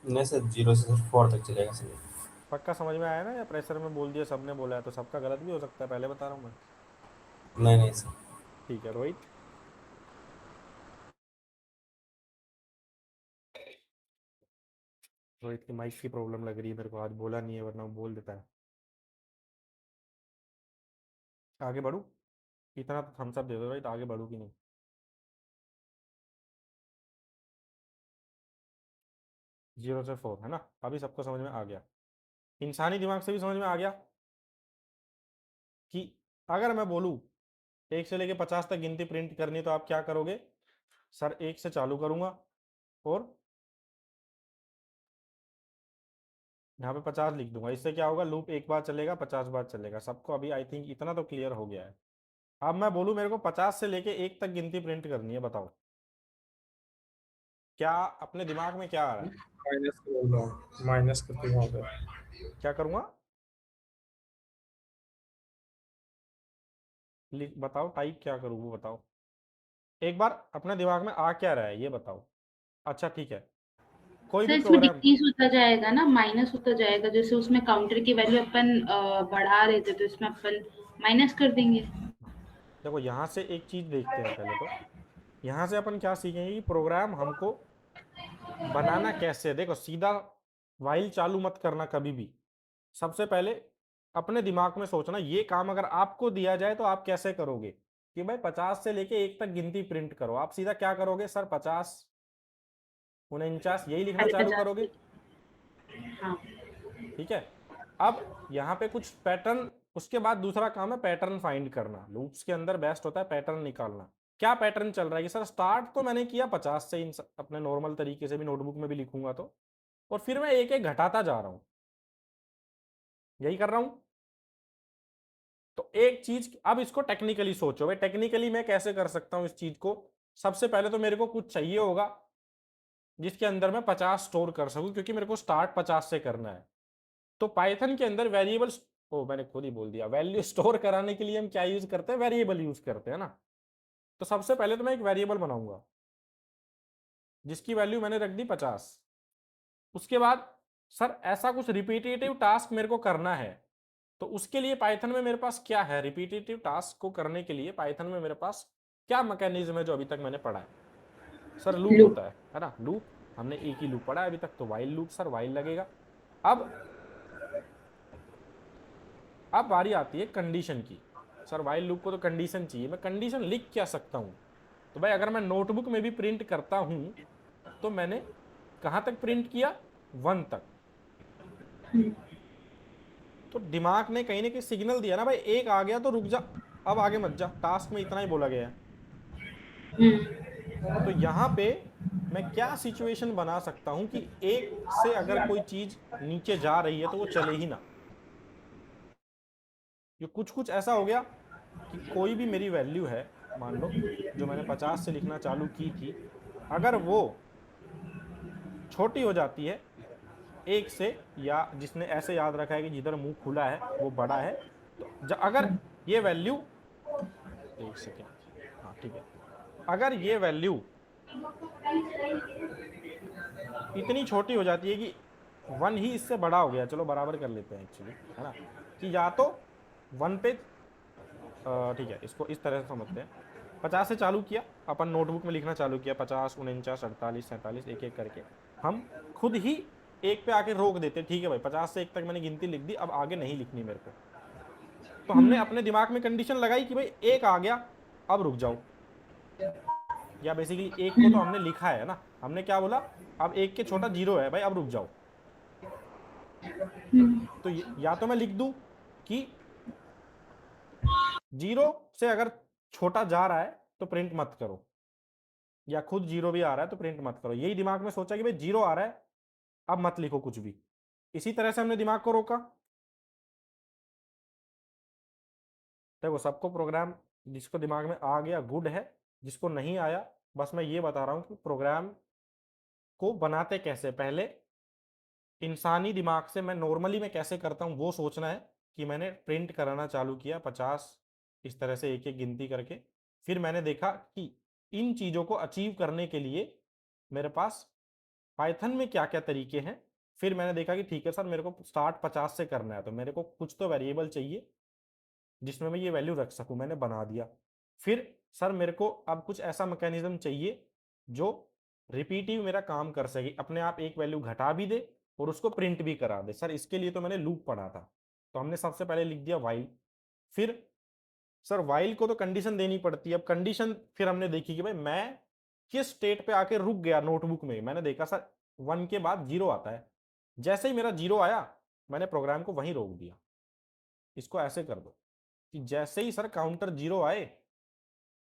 नहीं सर, 0 से सिर्फ 4 तक चलेगा सर। पक्का समझ में आया ना, या प्रेशर में बोल दिया, सबने बोला है तो सबका गलत भी हो सकता है, पहले बता रहा हूँ मैं। नहीं नहीं सर। ठीक है रोहित। रोहित की माइक की प्रॉब्लम लग रही है मेरे को, आज बोला नहीं है वरना वो बोल देता है। आगे बढ़ूँ? इतना तो थम्स अप दे दो रोहित, आगे बढ़ूँ कि नहीं? जीरो से 4 है ना, अभी सबको समझ में आ गया, इंसानी दिमाग से भी समझ में आ गया कि अगर मैं बोलूँ 1 से लेके 50 तक गिनती प्रिंट करनी तो आप क्या करोगे? सर 1 से चालू करूंगा और यहाँ पे 50 लिख दूंगा। इससे क्या होगा, लूप एक बार चलेगा 50 बार चलेगा। सबको अभी आई थिंक इतना तो क्लियर हो गया है। अब मैं बोलूँ मेरे को 50 से लेके 1 तक गिनती प्रिंट करनी है, बताओ क्या अपने दिमाग में क्या आ रहा है? माइनस कर बोल रहा हूँ, माइनस करके वहाँ पे। क्या करूँगा? बताओ टाइप क्या करूँ वो बताओ, एक बार अपने दिमाग में आ क्या रहा है ये बताओ। अच्छा ठीक है, कोई सर भी इसमें प्रोग्राम। डिक्रीज होता जाएगा ना, माइनस होता जाएगा, जैसे उसमें काउंटर की वैल्यू अपन बढ़ा रहे थे तो इसमें अपन माइनस कर देंगे। देखो यहाँ से एक चीज देखते हैं पहले, तो यहाँ से अपन क्या सीखेंगे कि प्रोग्राम हमको बनाना कैसे है। देखो सीधा वाइल चालू मत करना कभी भी। सबसे पहले अपने दिमाग में सोचना ये काम अगर आपको दिया जाए तो आप कैसे करोगे, कि भाई 50 से लेके 1 तक गिनती प्रिंट करो। आप सीधा क्या करोगे, सर 50 49 यही लिखना अरे चालू 50 करोगे। हाँ। ठीक है, अब यहाँ पे कुछ पैटर्न, उसके बाद दूसरा काम है पैटर्न फाइंड करना। लूप्स के अंदर बेस्ट होता है पैटर्न निकालना। क्या पैटर्न चल रहा है कि सर स्टार्ट तो मैंने किया 50 से, इन अपने नॉर्मल तरीके से भी नोटबुक में भी लिखूंगा तो, और फिर मैं एक एक घटाता जा रहा हूं, यही कर रहा हूं। तो एक चीज, अब इसको टेक्निकली सोचो भाई, टेक्निकली मैं कैसे कर सकता हूं इस चीज को। सबसे पहले तो मेरे को कुछ चाहिए होगा जिसके अंदर मैं 50 स्टोर कर सकूं, क्योंकि मेरे को स्टार्ट 50 से करना है। तो पाइथन के अंदर वेरिएबल्स, ओ मैंने खुद ही बोल दिया, वैल्यू स्टोर कराने के लिए हम क्या यूज करते हैं, वेरिएबल यूज करते हैं ना। तो सबसे पहले तो मैं एक वेरिएबल बनाऊंगा जिसकी वैल्यू मैंने रख दी 50। उसके बाद सर ऐसा कुछ रिपीटेटिव टास्क मेरे को करना है, तो उसके लिए पाइथन में मेरे पास क्या है, रिपीटेटिव टास्क को करने के लिए पाइथन में मेरे पास क्या मैकेनिज्म है जो अभी तक मैंने पढ़ा है? Sir loop loop. होता है ना। लूप हमने एक ही लूप पढ़ा है अभी तक, तो वाइल लूप, सर वाइल लगेगा। अब बारी आती है कंडीशन की। सर वाइल लूप को तो कंडीशन चाहिए, मैं कंडीशन लिख क्या सकता हूं? तो भाई अगर मैं नोटबुक में भी प्रिंट करता हूं तो मैंने कहां तक प्रिंट किया, 1 तक। तो दिमाग ने कहीं ना कहीं सिग्नल दिया ना भाई, एक आ गया तो रुक जा, अब आगे मत जा, टास्क में इतना ही बोला गया है। तो यहां पे मैं क्या सिचुएशन बना सकता हूं कि एक से अगर कोई चीज नीचे जा रही है तो वो चले ही ना। ये कुछ कुछ ऐसा हो गया कि कोई भी मेरी वैल्यू है, मान लो जो मैंने 50 से लिखना चालू की थी, अगर वो छोटी हो जाती है 1 से, या जिसने ऐसे याद रखा है कि जिधर मुंह खुला है वो बड़ा है, तो अगर ये वैल्यू, 1 सेकेंड, हाँ ठीक है, अगर ये वैल्यू इतनी छोटी हो जाती है कि 1 ही इससे बड़ा हो गया, चलो बराबर कर लेते हैं एक्चुअली, है ना, कि या तो 1 पे, ठीक है इसको इस तरह से समझते हैं। 50 से चालू किया अपन, नोटबुक में लिखना चालू किया 50 49 48 47 एक एक करके, हम खुद ही 1 पे आके रोक देते, ठीक है भाई 50 से 1 तक मैंने गिनती लिख दी, अब आगे नहीं लिखनी मेरे को। तो हमने अपने दिमाग में कंडीशन लगाई कि भाई 1 आ गया अब रुक जाओ, या बेसिकली 1 को तो हमने लिखा है ना, हमने क्या बोला, अब 1 के छोटा 0 है भाई अब रुक जाओ। तो या तो मैं लिख दूं कि 0 से अगर छोटा जा रहा है तो प्रिंट मत करो, या खुद 0 भी आ रहा है तो प्रिंट मत करो। यही दिमाग में सोचा कि भाई 0 आ रहा है अब मत लिखो कुछ भी। इसी तरह से हमने दिमाग को रोका। देखो सबको प्रोग्राम, जिसको दिमाग में आ गया गुड है, जिसको नहीं आया बस मैं ये बता रहा हूं कि प्रोग्राम को बनाते कैसे, पहले इंसानी दिमाग से मैं नॉर्मली मैं कैसे करता हूं वो सोचना है, कि मैंने प्रिंट कराना चालू किया 50 इस तरह से एक एक गिनती करके, फिर मैंने देखा कि इन चीज़ों को अचीव करने के लिए मेरे पास पाइथन में क्या क्या तरीके हैं। फिर मैंने देखा कि ठीक है सर मेरे को स्टार्ट 50 से करना है, तो मेरे को कुछ तो वेरिएबल चाहिए जिसमें मैं ये वैल्यू रख सकूं, मैंने बना दिया। फिर सर मेरे को अब कुछ ऐसा मैकेनिज्म चाहिए जो रिपीटिव मेरा काम कर सके, अपने आप एक वैल्यू घटा भी दे और उसको प्रिंट भी करा दे। सर इसके लिए तो मैंने लूप पढ़ा था, तो हमने सबसे पहले लिख दिया वाइल। फिर सर वाइल को तो कंडीशन देनी पड़ती है। अब कंडीशन फिर हमने देखी कि भाई मैं किस स्टेट पे आके रुक गया नोटबुक में। मैंने देखा सर 1 के बाद 0 आता है, जैसे ही मेरा 0 आया मैंने प्रोग्राम को वहीं रोक दिया। इसको ऐसे कर दो कि जैसे ही सर काउंटर 0 आए,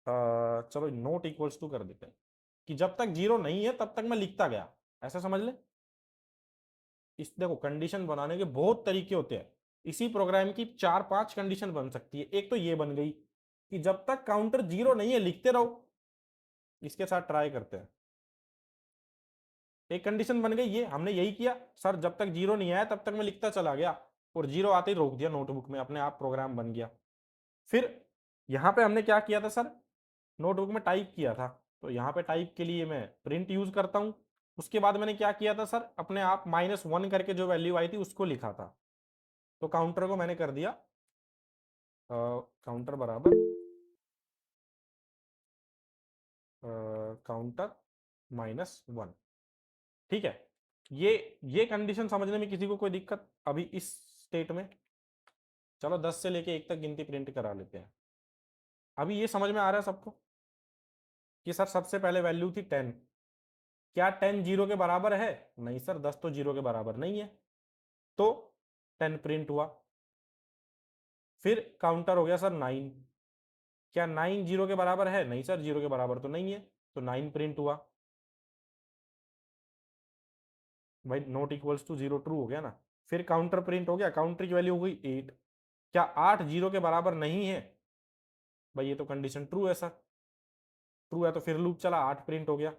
चलो नोट इक्वल्स टू कर देते हैं कि जब तक 0 नहीं है तब तक मैं लिखता गया, ऐसा समझ ले। इस देखो कंडीशन बनाने के बहुत तरीके होते हैं, इसी प्रोग्राम की 4-5 कंडीशन बन सकती है। एक तो ये बन गई कि जब तक काउंटर 0 नहीं है लिखते रहो। इसके साथ ट्राई करते हैं। एक कंडीशन बन गई ये, हमने यही किया सर, जब तक 0 नहीं आया तब तक मैं लिखता चला गया और 0 आते ही रोक दिया नोटबुक में, अपने आप प्रोग्राम बन गया। फिर यहाँ पे हमने क्या किया था सर, नोटबुक में टाइप किया था, तो यहाँ पे टाइप के लिए मैं प्रिंट यूज करता हूँ। उसके बाद मैंने क्या किया था सर, अपने आप -1 करके जो वैल्यू आई थी उसको लिखा था। तो काउंटर को मैंने कर दिया काउंटर बराबर काउंटर -1। ठीक है, ये कंडीशन समझने में किसी को कोई दिक्कत अभी इस स्टेट में? चलो 10 से लेके 1 तक गिनती प्रिंट करा लेते हैं। अभी ये समझ में आ रहा है सबको कि सर सबसे पहले वैल्यू थी 10, क्या 10 0 के बराबर है? नहीं सर, 10 तो 0 के बराबर नहीं है, तो 10 प्रिंट हुआ। फिर काउंटर हो गया सर 9, क्या 9 0 के बराबर है? नहीं सर, 0 के बराबर तो नहीं है, तो 9 प्रिंट हुआ। भाई नॉट इक्वल्स टू 0 ट्रू हो गया ना। फिर काउंटर प्रिंट हो गया, काउंटर की वैल्यू हो गई 8, क्या 8 0 के बराबर नहीं है? भाई ये तो कंडीशन ट्रू है सर, ट्रू है तो फिर लूप चला, 8 प्रिंट हो गया।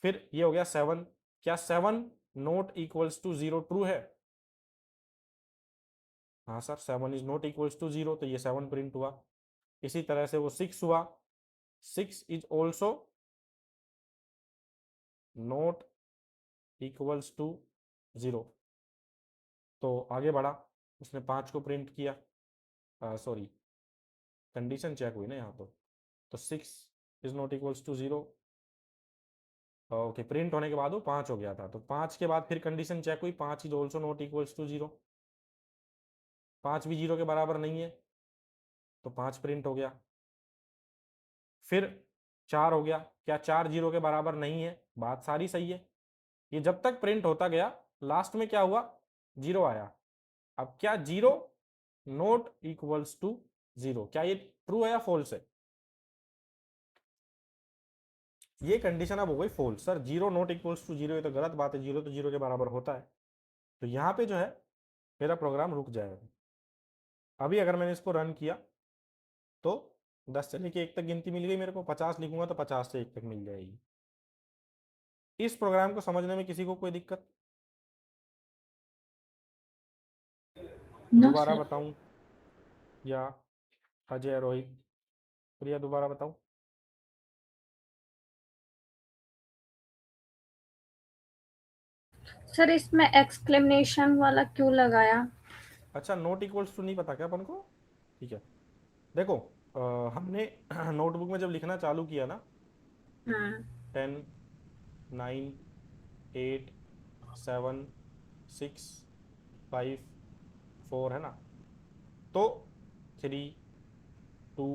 फिर ये हो गया 7, क्या 7 नॉट इक्वल्स टू 0 ट्रू है? हाँ sir, 7 is not equals to 0, तो ये 7 प्रिंट हुआ। इसी तरह से वो 6 हुआ, 6 is also not equals to 0, तो आगे बढ़ा, उसने 5 को प्रिंट किया, सॉरी कंडीशन चेक हुई ना यहाँ तो 6 is not equals to 0, okay, print होने के बाद वो 5 हो गया था, तो 5 के बाद फिर कंडीशन चेक हुई, 5 is also not equals to 0, 5 भी 0 के बराबर नहीं है, तो 5 प्रिंट हो गया। फिर 4 हो गया, क्या 4 0 के बराबर नहीं है? बात सारी सही है। ये जब तक प्रिंट होता गया, लास्ट में क्या हुआ, 0 आया। अब क्या 0 नॉट इक्वल्स टू 0, क्या ये ट्रू है या फॉल्स है? ये कंडीशन अब हो गई false. Sir 0 not equals to 0, ये तो गलत बात है, 0 तो 0 के बराबर होता है, तो यहाँ पे जो है मेरा प्रोग्राम रुक जाएगा। अभी अगर मैंने इसको रन किया तो 10 से लेके 1 तक गिनती मिल गई मेरे को, 50 लिखूंगा तो 50 से 1 तक मिल जाएगी। इस प्रोग्राम को समझने में किसी को कोई दिक्कत? नो दोबारा सर। बताऊं या अजय, रोहित, प्रिया, दोबारा बताऊं? सर इसमें एक्सक्लेमेशन वाला क्यों लगाया? अच्छा, नॉट इक्वल्स टू नहीं पता क्या अपन को? ठीक है, देखो हमने नोटबुक में जब लिखना चालू किया ना, 10 9 8 7 6 5 4 है ना, तो 3 2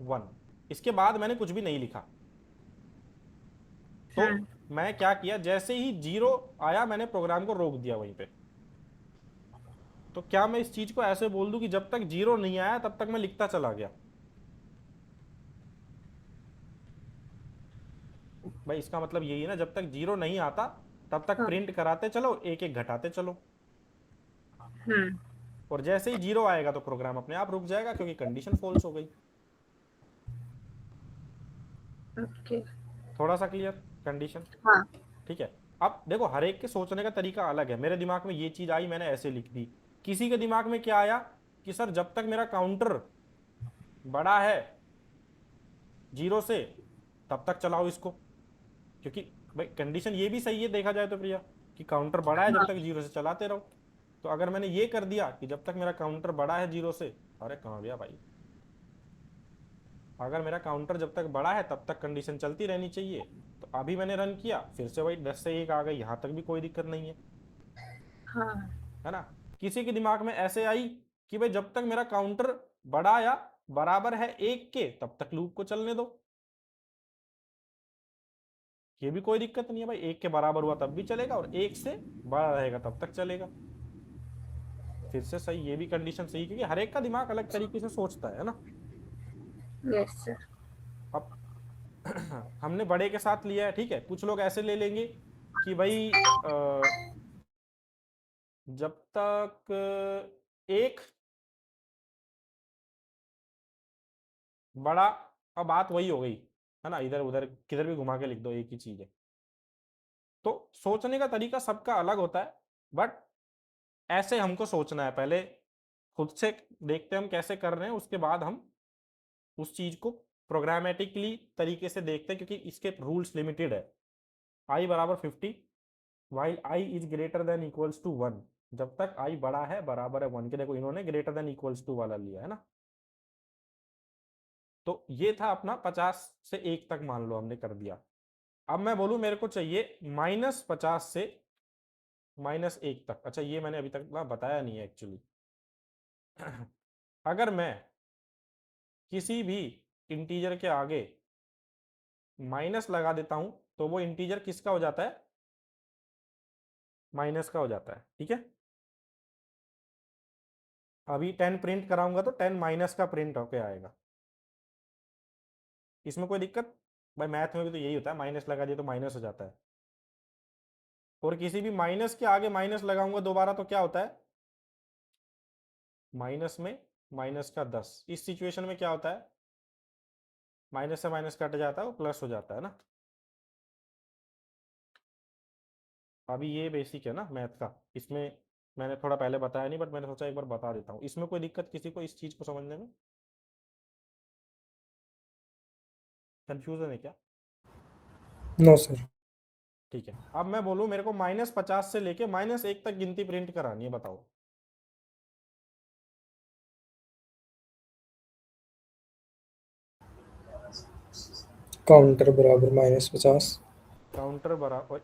1, इसके बाद मैंने कुछ भी नहीं लिखा। तो मैं क्या किया, जैसे ही 0 आया मैंने प्रोग्राम को रोक दिया वहीं पे। तो क्या मैं इस चीज को ऐसे बोल दूं कि जब तक 0 नहीं आया तब तक मैं लिखता चला गया? भाई इसका मतलब यही है ना, जब तक 0 नहीं आता तब तक प्रिंट कराते चलो, एक एक घटाते चलो, और जैसे ही 0 आएगा तो प्रोग्राम अपने आप रुक जाएगा क्योंकि कंडीशन फॉल्स हो गई। ओके। थोड़ा सा क्लियर कंडीशन? हाँ। ठीक है, अब देखो हर एक के सोचने का तरीका अलग है। मेरे दिमाग में ये चीज आई, मैंने ऐसे लिख दी। किसी के दिमाग में क्या आया कि सर जब तक मेरा काउंटर बड़ा है 0 से तब तक चलाओ इसको, क्योंकि भाई कंडीशन ये भी सही है देखा जाए तो प्रिया, कि काउंटर बड़ा है जब तक 0 से चलाते रहो। तो अगर मैंने ये कर दिया कि जब तक मेरा काउंटर बड़ा है 0 से, अरे कहाँ गया भाई, अगर मेरा काउंटर जब तक बड़ा है तब तक कंडीशन चलती रहनी चाहिए। तो अभी मैंने रन किया, फिर से वही 10 से 1 आ गई, यहाँ तक भी कोई दिक्कत नहीं है, हाँ है ना। किसी के दिमाग में ऐसे आई कि भाई जब तक मेरा काउंटर बड़ा या बराबर है 1 के तब तक लूप को चलने दो, ये भी कोई दिक्कत नहीं है भाई, 1 के बराबर हुआ तब भी चलेगा और 1 से बड़ा रहेगा तब तक चलेगा। फिर से सही, ये भी कंडीशन सही, क्योंकि हर एक का दिमाग अलग तरीके से सोचता है ना। Yes sir. अब हमने बड़े के साथ लिया है, ठीक है। कुछ लोग ऐसे ले लेंगे कि भाई जब तक एक बड़ा, अब बात वही हो गई है ना, इधर उधर किधर भी घुमा के लिख दो एक ही चीज है। तो सोचने का तरीका सबका अलग होता है, बट ऐसे हमको सोचना है। पहले खुद से देखते हैं हम कैसे कर रहे हैं, उसके बाद हम उस चीज को प्रोग्रामेटिकली तरीके से देखते हैं, क्योंकि इसके रूल्स लिमिटेड है। i बराबर 50 while i is greater than equals to 1, जब तक i बड़ा है बराबर है 1 के। देखो इन्होंने ग्रेटर देन इक्वल्स टू वाला लिया है ना। तो ये था अपना 50 से 1 तक, मान लो हमने कर दिया। अब मैं बोलूं मेरे को चाहिए -50 से -1 तक। अच्छा ये मैंने अभी तक ना बताया नहीं है एक्चुअली। अगर मैं किसी भी इंटीजर के आगे माइनस लगा देता हूं तो वो इंटीजर किसका हो जाता है, माइनस का हो जाता है, ठीक है। अभी 10 प्रिंट कराऊंगा तो 10 माइनस का प्रिंट होके आएगा, इसमें कोई दिक्कत भाई। मैथ में भी तो यही होता है, माइनस लगा दिया तो माइनस हो जाता है। और किसी भी माइनस के आगे माइनस लगाऊंगा दोबारा तो क्या होता है, माइनस में माइनस का 10। इस सिचुएशन में क्या होता है, माइनस से माइनस कट जाता है, वो प्लस हो जाता है ना। अभी ये बेसिक है ना मैथ का, इसमें मैंने थोड़ा पहले बताया नहीं, बट मैंने सोचा एक बार बता देता हूँ। इसमें कोई दिक्कत किसी को इस चीज को समझने में, कंफ्यूजन है क्या? No sir. ठीक है। अब मैं बोलूँ मेरे को -50 से लेके -1 तक गिनती प्रिंट करानी है, बताओ। काउंटर बराबर -50। काउंटर बराबर,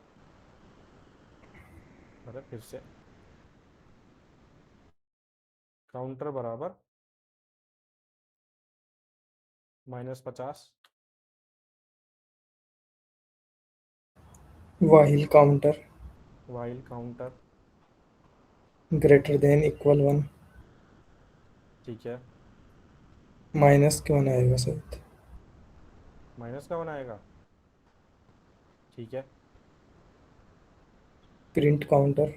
अरे फिर से, काउंटर बराबर -50, while counter while counter, greater than equal 1। ठीक है। माइनस क्यों ना आएगा सर? माइनस का बनाएगा, ठीक है। प्रिंट काउंटर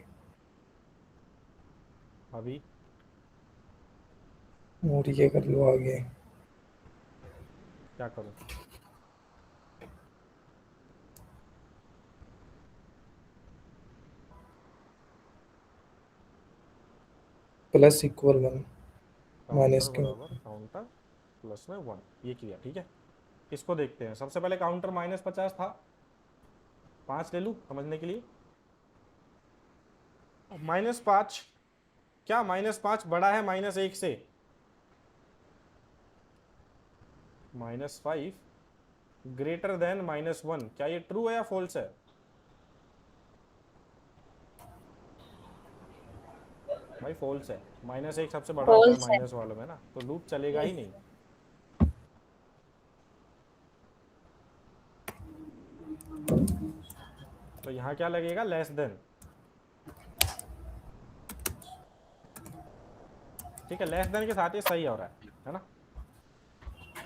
अभी और ये कर लो आगे। क्या करूँ, प्लस इक्वल 1 काउंटर माइनस क्यों? बराबर काउंटर प्लस में 1, ये किया, ठीक है। इसको देखते हैं। सबसे पहले काउंटर -50 था, 5 ले लूँ समझने के लिए। -5, क्या -5 बड़ा है -1 से? -5 ग्रेटर देन -1, क्या ये ट्रू है या फॉल्स है? भाई फॉल्स है, -1 सबसे बड़ा होता है False है। माइनस वालों में ना, तो लूप चलेगा ही नहीं। तो यहाँ क्या लगेगा, लेस देन, ठीक है। लेस देन के साथ ये सही हो रहा है ना।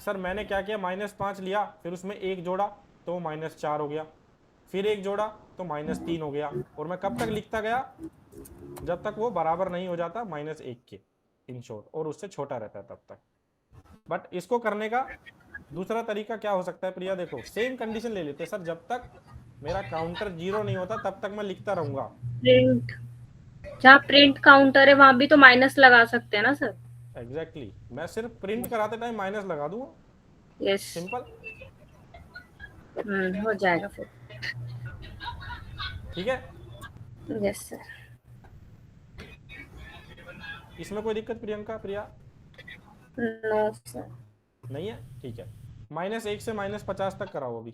सर मैंने क्या किया, -5 लिया, फिर उसमें 1 जोड़ा तो -4 हो गया, फिर 1 जोड़ा तो -3 हो गया। और मैं कब तक लिखता गया, जब तक वो बराबर नहीं हो जाता -1 के, इन शॉर्ट, और उससे छोटा रहता है तब तक। बट इसको करने का दूसरा तरीका क्या हो सकता है प्रिया, देखो सेम कंडीशन ले लेते हैं सर, जब तक मेरा काउंटर 0 नहीं होता तब तक मैं लिखता रहूंगा। प्रिंट, जहाँ प्रिंट काउंटर है वहां भी तो माइनस लगा सकते हैं ना सर? एग्जैक्टली मैं सिर्फ प्रिंट कराते टाइम माइनस लगा दूंगा, यस। सिंपल, हो जाएगा फिर। ठीक है। Yes sir. इसमें कोई दिक्कत प्रियंका, प्रिया? No sir. नहीं है, ठीक है। -1 से -50 तक कराओ अभी।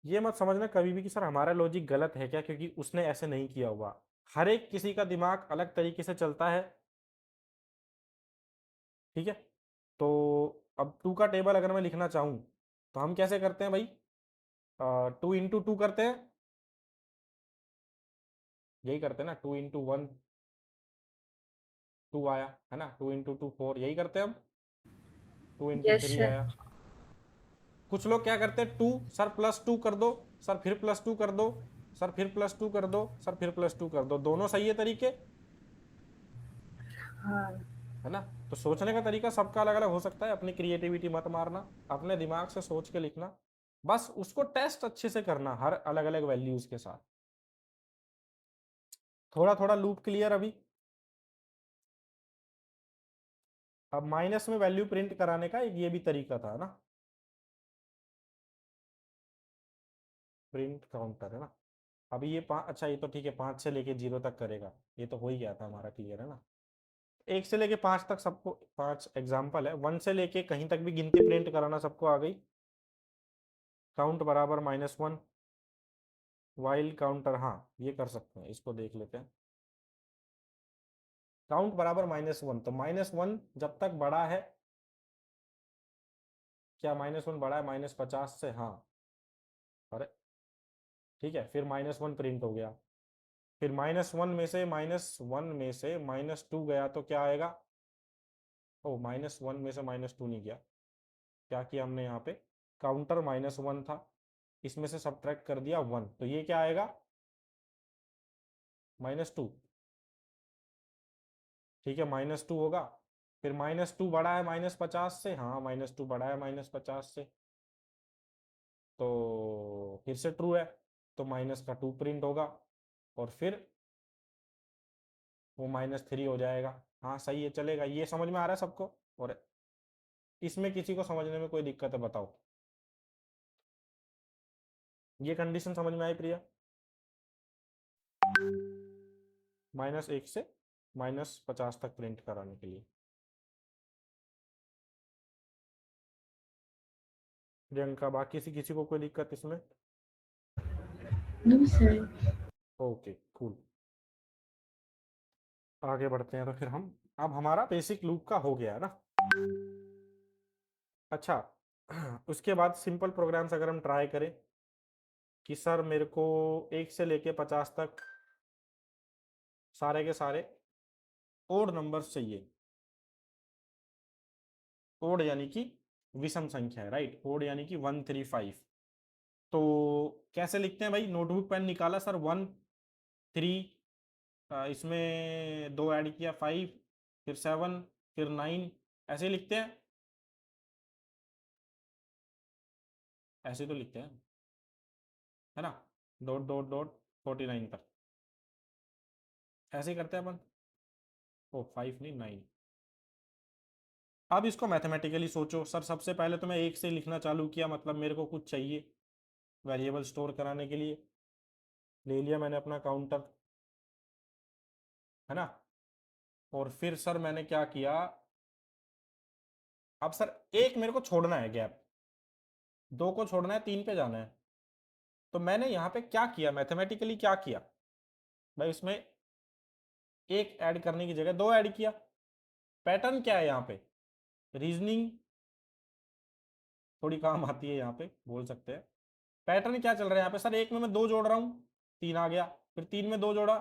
ये मत समझना कभी भी कि सर हमारा लॉजिक गलत है क्या, क्योंकि उसने ऐसे नहीं किया हुआ। हर एक किसी का दिमाग अलग तरीके से चलता है, ठीक है। तो अब 2 का टेबल अगर मैं लिखना चाहूँ तो हम कैसे करते हैं भाई, 2 इंटू 2 करते हैं, यही करते हैं ना। 2 इंटू 1 2 आया है ना, 2 इंटू 2 4, यही करते हैं हम। 2 इंटू यस 3 सर। आया। कुछ लोग क्या करते हैं, 2 सर +2 कर दो, सर फिर +2 कर दो, सर फिर +2 कर दो, सर फिर +2 कर दो, दोनों सही है तरीके, हाँ है ना। तो सोचने का तरीका सबका अलग अलग हो सकता है, अपनी क्रिएटिविटी मत मारना, अपने दिमाग से सोच के लिखना, बस उसको टेस्ट अच्छे से करना हर अलग अलग वैल्यूज के साथ। थोड़ा थोड़ा लूप क्लियर अभी। अब माइनस में वैल्यू प्रिंट कराने का एक ये भी तरीका था ना, प्रिंट काउंटर, है ना। अभी ये अच्छा ये तो ठीक है, 5 से लेके 0 तक करेगा, ये तो हो ही गया था हमारा, क्लियर है ना। 1 से लेके 5 तक सबको, 5 एग्जाम्पल है, 1 से लेके कहीं तक भी गिनती प्रिंट कराना सबको आ गई। काउंट बराबर -1, वाइल काउंटर, हाँ ये कर सकते हैं, इसको देख लेते हैं। काउंट बराबर -1, तो -1 जब तक बड़ा है, क्या -1 बड़ा है -50 से, हाँ, अरे ठीक है, फिर -1 प्रिंट हो गया। फिर -1 में से -2 गया तो क्या आएगा, ओ -1 में से -2 नहीं गया, क्या किया हमने यहाँ पे, काउंटर -1 था, इसमें से सब्ट्रैक्ट कर दिया 1, तो ये क्या आएगा, -2, ठीक है, -2 होगा। फिर -2 बड़ा है -50 से, हाँ -2 बड़ा है -50 से, तो फिर से ट्रू है, तो -2 प्रिंट होगा, और फिर वो -3 हो जाएगा। हाँ सही है, चलेगा, ये समझ में आ रहा है सबको, और इसमें किसी को समझने में कोई दिक्कत है बताओ, ये कंडीशन समझ में आई प्रिया, -1 से -50 तक प्रिंट कराने के लिए। प्रियंका, बाकी से किसी को कोई दिक्कत इसमें? No sir. ओके कूल, आगे बढ़ते हैं। तो फिर हम, अब हमारा बेसिक लूप का हो गया है ना। अच्छा उसके बाद सिंपल प्रोग्राम्स अगर हम ट्राई करें कि सर मेरे को 1 से लेके 50 तक सारे के सारे ओड नंबर्स चाहिए, ओड यानी कि विषम संख्या है, राइट, ओड यानी कि 135, तो कैसे लिखते हैं भाई, नोटबुक पेन निकाला सर, 1 3, इसमें 2 ऐड किया 5, फिर 7, फिर 9, ऐसे ही लिखते हैं, ऐसे तो लिखते हैं, है ना, डॉट डॉट डॉट 49 तक, ऐसे ही करते हैं अपन। ओ 5 नहीं 9। अब इसको मैथमेटिकली सोचो सर, सबसे पहले तो मैं 1 से लिखना चालू किया, मतलब मेरे को कुछ चाहिए वेरिएबल स्टोर कराने के लिए, ले लिया मैंने अपना काउंटर, है ना। और फिर सर मैंने क्या किया, अब सर एक मेरे को छोड़ना है गैप, 2 को छोड़ना है, 3 पे जाना है, तो मैंने यहाँ पे क्या किया, मैथमेटिकली क्या किया भाई, उसमें एक ऐड करने की जगह 2 ऐड किया। पैटर्न क्या है यहाँ पे, रीजनिंग थोड़ी काम आती है यहाँ पे, बोल सकते हैं। पैटर्न क्या चल रहा है यहाँ पे, सर एक में मैं 2 जोड़ रहा हूँ, 3 आ गया, फिर 3 में 2 जोड़ा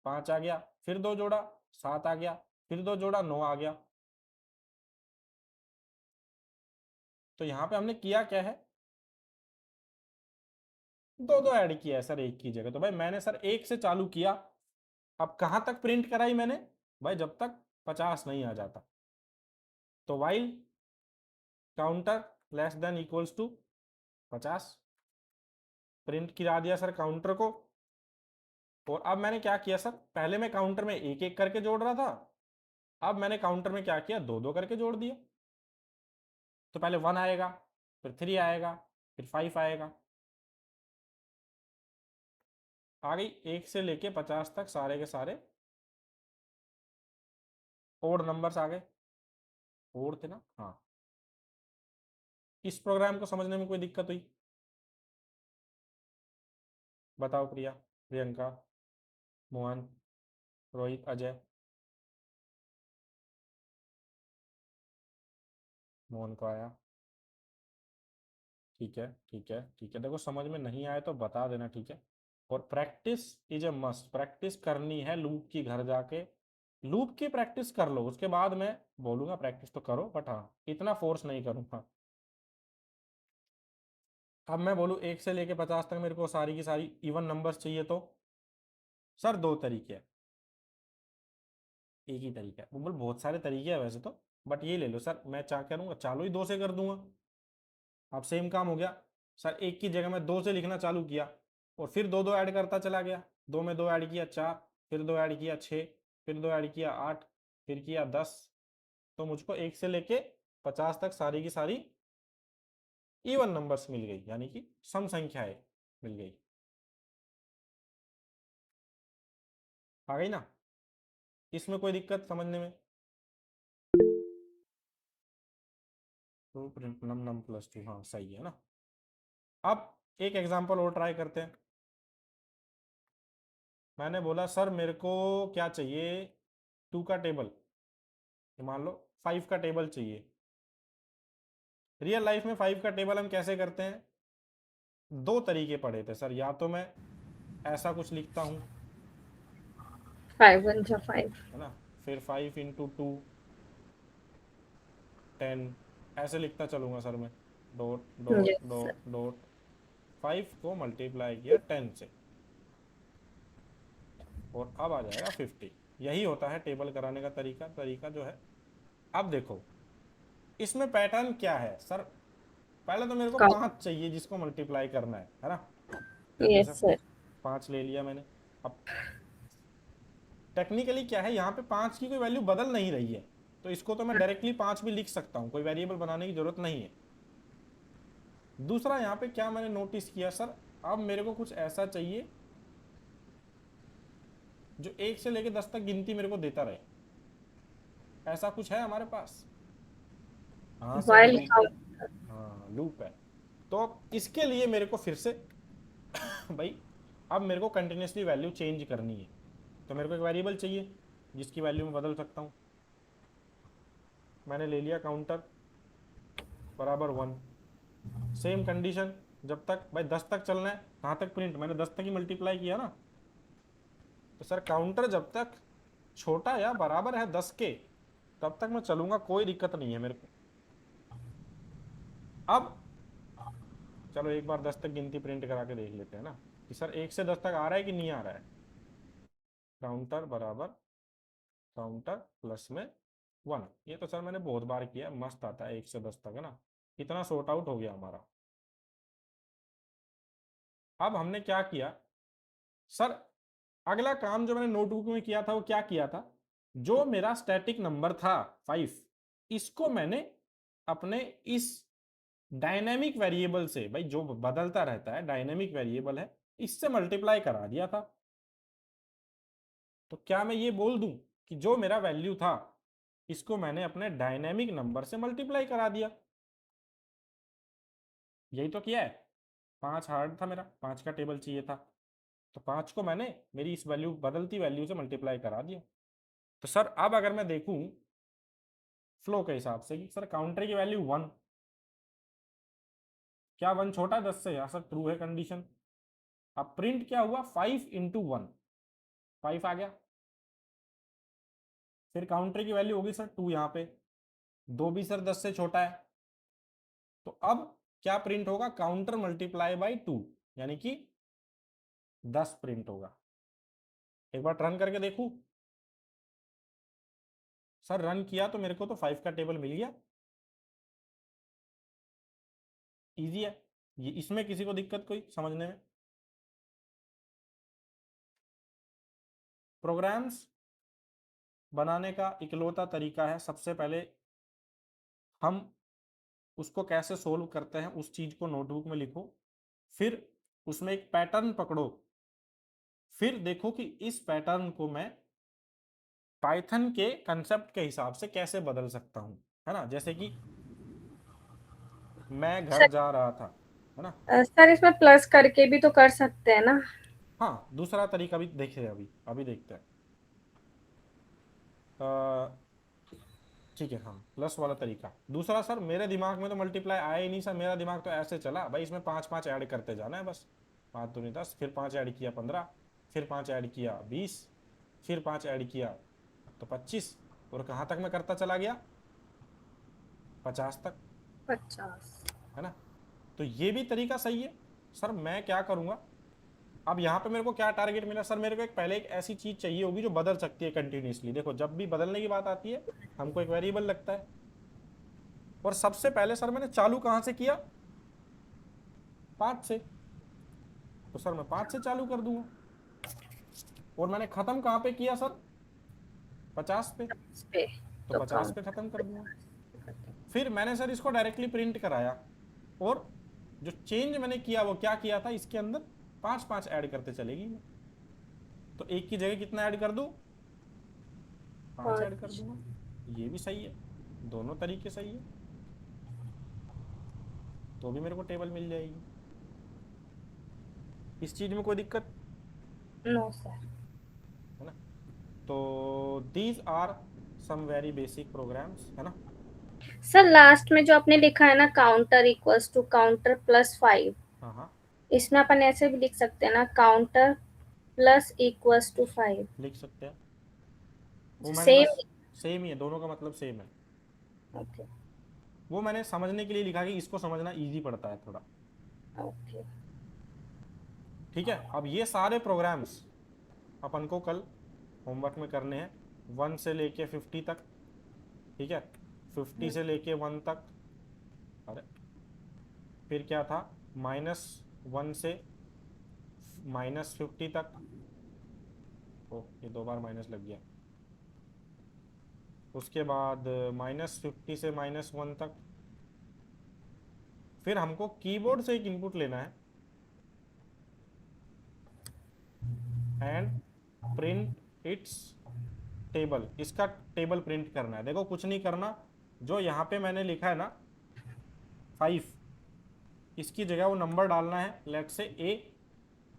5 आ गया, फिर 2 जोड़ा 7 आ गया, फिर 2 जोड़ा 9 आ गया। तो यहाँ पे हमने किया क्या है, 2 ऐड किया है सर एक की जगह, तो भाई मैंने सर 1 से चालू किया, अब कहाँ तक प्रिंट कराई मैंने भाई, जब तक 50 नहीं आ जाता, तो while counter less than equals to 50, print गिरा दिया सर काउंटर को। और अब मैंने क्या किया सर, पहले मैं काउंटर में एक एक करके जोड़ रहा था, अब मैंने काउंटर में क्या किया, 2 करके जोड़ दिया, तो पहले 1 आएगा, फिर 3 आएगा, फिर 5 आएगा, आ गई 1 से लेके 50 तक सारे के सारे ओड नंबर्स आ गए, ओड थे ना, हाँ। इस प्रोग्राम को समझने में कोई दिक्कत हुई? बताओ प्रिया, प्रियंका, मोहन, रोहित, अजय। मोहन को आया, ठीक है ठीक है ठीक है। देखो समझ में नहीं आए तो बता देना, ठीक है। और practice is a must, practice करनी है लूप की, घर जाके लूप की प्रैक्टिस कर लो, उसके बाद मैं बोलूंगा प्रैक्टिस तो करो, बट हाँ इतना फोर्स नहीं करूंगा। अब मैं बोलूँ 1 से लेके 50 तक मेरे को सारी की सारी इवन नंबर्स चाहिए, तो सर 2 तरीके हैं, एक ही तरीका है, वो बोल बहुत सारे तरीके हैं वैसे तो, बट ये ले लो सर। मैं क्या करूँगा, चालू ही 2 से कर दूंगा। अब सेम काम हो गया सर, एक की जगह मैं 2 से लिखना चालू किया और फिर 2 2 ऐड करता चला गया, 2 में 2 ऐड किया 4, फिर 2 ऐड किया 6, फिर 2 ऐड किया 8, फिर किया 10। तो मुझको 1 से लेके 50 तक सारी की सारी इवन नंबर्स मिल गई, यानी कि सम संख्याएं मिल गई। आ गई ना? इसमें कोई दिक्कत समझने में? तो नम नम प्लस 2, हाँ सही है ना। अब एक एग्जांपल और ट्राई करते हैं। मैंने बोला सर मेरे को क्या चाहिए, 2 का टेबल, मान लो 5 का टेबल चाहिए। रियल लाइफ में 5 का टेबल हम कैसे करते हैं? 2 तरीके पढ़े थे सर, या तो मैं ऐसा कुछ लिखता हूँ 5 1 जा 5। है ना, फिर 5 इंटू 2 10, ऐसे लिखता चलूंगा सर मैं, dot dot yes sir. Dot dot 5 को मल्टीप्लाई किया 10 से, और अब आ जाएगा 50। यही होता है टेबल कराने का तरीका जो है। अब देखो इसमें पैटर्न क्या है सर, पहले तो मेरे को 5 चाहिए जिसको मल्टीप्लाई करना है ना। ठीक है यस सर, सर। 5 ले लिया मैंने। अब टेक्निकली क्या है, यहाँ पे 5 की कोई वैल्यू बदल नहीं रही है, तो इसको तो मैं डायरेक्टली 5 भी लिख सकता हूँ, कोई वेरिएबल बनाने की जरूरत नहीं है। दूसरा यहाँ पे क्या मैंने नोटिस किया सर, अब मेरे को कुछ ऐसा चाहिए जो 1 से लेके 10 तक गिनती मेरे को देता रहे, ऐसा कुछ है हमारे पास? हाँ सर वाइल लूप, हाँ लूप है। तो इसके लिए मेरे को फिर से भाई अब मेरे को कंटिन्यूसली वैल्यू चेंज करनी है, तो मेरे को एक वेरिएबल चाहिए जिसकी वैल्यू मैं बदल सकता हूँ। मैंने ले लिया काउंटर बराबर 1, सेम कंडीशन, जब तक भाई 10 तक चलना है, कहाँ तक प्रिंट, मैंने 10 तक ही मल्टीप्लाई किया ना, तो सर काउंटर जब तक छोटा या बराबर है 10 के तब तक मैं चलूंगा, कोई दिक्कत नहीं है मेरे को। अब चलो एक बार 10 तक गिनती प्रिंट करा के देख लेते हैं ना कि सर 1 से 10 तक आ रहा है कि नहीं आ रहा है। काउंटर बराबर काउंटर प्लस में 1, ये तो सर मैंने बहुत बार किया, मस्त आता है 1 से 10 तक है ना, इतना सॉर्ट आउट हो गया हमारा। अब हमने क्या किया सर, अगला काम जो मैंने नोटबुक में किया था वो क्या किया था, जो मेरा स्टैटिक नंबर था 5, इसको मैंने अपने इस डायनेमिक वेरिएबल से, भाई जो बदलता रहता है डायनेमिक वेरिएबल है, इससे मल्टीप्लाई करा दिया था। तो क्या मैं ये बोल दूं कि जो मेरा वैल्यू था इसको मैंने अपने डायनेमिक नंबर से मल्टीप्लाई करा दिया? यही तो किया है। 5 हार्ड था मेरा, 5 का टेबल चाहिए था, तो 5 को मैंने मेरी इस वैल्यू बदलती वैल्यू से मल्टीप्लाई करा दिया। तो सर अब अगर मैं देखूं फ्लो के हिसाब से कि सर काउंटर की वैल्यू 1, क्या 1 छोटा है 10 से? यहाँ सर ट्रू है कंडीशन। अब प्रिंट क्या हुआ, 5 इंटू 1, 5 आ गया। फिर काउंटर की वैल्यू होगी सर 2, यहाँ पे 2 भी सर 10 से छोटा है, तो अब क्या प्रिंट होगा, काउंटर मल्टीप्लाई बाई 2, यानी कि 10 प्रिंट होगा। एक बार रन करके देखूं सर, रन किया तो मेरे को तो 5 का टेबल मिल गया। इजी है ये, इसमें किसी को दिक्कत कोई समझने में? प्रोग्राम्स बनाने का इकलौता तरीका है, सबसे पहले हम उसको कैसे सोल्व करते हैं उस चीज को नोटबुक में लिखो, फिर उसमें एक पैटर्न पकड़ो, फिर देखो कि इस पैटर्न को मैं पाइथन के कंसेप्ट के हिसाब से कैसे बदल सकता हूँ, है ना। जैसे कि मैं घर जा रहा था, है ना। सर इसमें प्लस करके भी तो कर सकते हैं ना। हाँ, दूसरा तरीका भी देखे, अभी अभी देखते हैं। ठीक है, हाँ, प्लस वाला तरीका। दूसरा सर, मेरे दिमाग में तो मल्टीप्लाई आया ही नहीं सर, मेरा दिमाग तो ऐसे चला भाई, इसमें 5 5 ऐड करते जाना है बस। 5 दूनी 10, फिर 5 ऐड किया 15, फिर 5 ऐड किया 20, फिर 5 ऐड किया तो 25, और कहाँ तक मैं करता चला गया, 50 तक, 50। है ना। तो ये भी तरीका सही है सर। मैं क्या करूँगा, अब यहाँ पे मेरे को क्या टारगेट मिला सर, मेरे को पहले एक ऐसी चीज चाहिए होगी जो बदल सकती है कंटिन्यूसली। देखो, जब भी बदलने की बात आती है हमको एक वेरिएबल लगता है, और सबसे पहले सर मैंने चालू कहाँ से किया, 5 से। तो सर मैं 5 से चालू कर दूंगा, और मैंने खत्म कहाँ पे किया सर, 50 पे, इस पे तो तो 50 पे खत्म कर दूंगा। फिर मैंने सर इसको डायरेक्टली प्रिंट कराया, और जो चेंज मैंने किया वो क्या किया था, इसके अंदर 5 5 ऐड करते चलेगी। तो एक की जगह कितना ऐड कर दूं, 5 ऐड कर दूंगा। ये भी सही है, दोनों तरीके सही है, तो भी मेरे को टेबल मिल जाएगी। इस चीज में कोई दिक्कत, नो सर। है ना। तो these are some very basic programs, है ना। सर लास्ट में जो आपने लिखा है ना, counter equals to counter plus 5, हाँ हाँ, इसमें अपन ऐसे भी लिख सकते हैं ना, काउंटर प्लस इक्वल्स टू 5। लिख सकते हैं। वो मैंने सेम। बस सेम ही है, दोनों का मतलब सेम है। ओके वो मैंने समझने के लिए लिखा कि इसको समझना इजी पड़ता है थोड़ा। ओके। ठीक है, अब ये सारे प्रोग्राम्स अपन को कल होमवर्क में करने हैं, 1 से लेके 50 तक। ठीक है, 50 से लेके 1 तक। अरे फिर क्या था, -1 से -50 तक। ओ, ये 2 बार माइनस लग गया। उसके बाद -50 से -1 तक। फिर हमको कीबोर्ड से एक इनपुट लेना है, एंड प्रिंट इट्स टेबल। इसका टेबल प्रिंट करना है। देखो, कुछ नहीं करना, जो यहाँ पे मैंने लिखा है ना 5, इसकी जगह वो नंबर डालना है, लेट से a,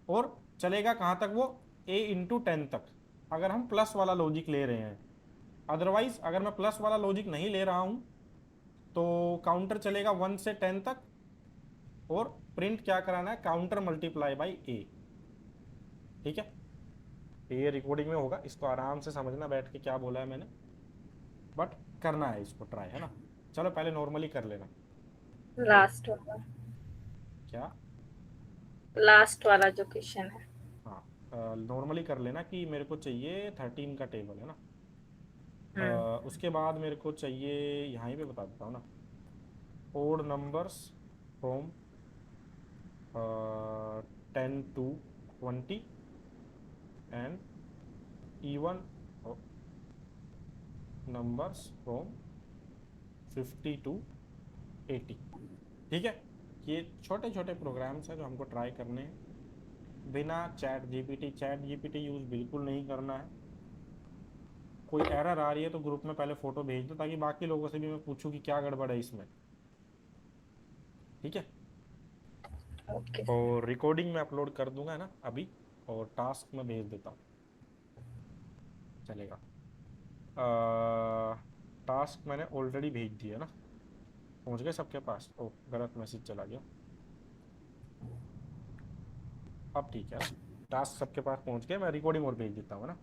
और चलेगा कहाँ तक वो, a इंटू 10 तक, अगर हम प्लस वाला लॉजिक ले रहे हैं। अदरवाइज अगर मैं प्लस वाला लॉजिक नहीं ले रहा हूँ तो काउंटर चलेगा 1 से 10 तक, और प्रिंट क्या कराना है, काउंटर मल्टीप्लाई बाई a। ठीक है, ये रिकॉर्डिंग में होगा, इसको आराम से समझना बैठ के क्या बोला है मैंने, बट करना है इसको ट्राई, है ना। चलो पहले नॉर्मली कर लेना। लास्ट वाला, क्या, लास्ट वाला जो क्वेश्चन है। हाँ, नॉर्मली कर लेना कि मेरे को चाहिए 13 का टेबल, है ना। उसके बाद मेरे को चाहिए, यहाँ ही पे बता देता हूँ ना, odd numbers from 10 to 20 and even numbers from 50 to 80। ठीक है, ये छोटे छोटे प्रोग्राम्स हैं जो हमको ट्राई करने हैं, बिना चैट जीपीटी यूज़ बिल्कुल नहीं करना है। कोई एरर आ रही है तो ग्रुप में पहले फ़ोटो भेज दो, ताकि बाकी लोगों से भी मैं पूछूं कि क्या गड़बड़ है इसमें। ठीक है, ओके। और रिकॉर्डिंग में अपलोड कर दूंगा, है ना अभी, और टास्क में भेज देता हूँ, चलेगा। टास्क मैंने ऑलरेडी भेज दिया ना, पहुँच गए सबके पास। ओ, गलत मैसेज चला गया। अब ठीक है ना, टास्क सबके पास पहुँच गए, मैं रिकॉर्डिंग और भेज देता हूँ, है ना।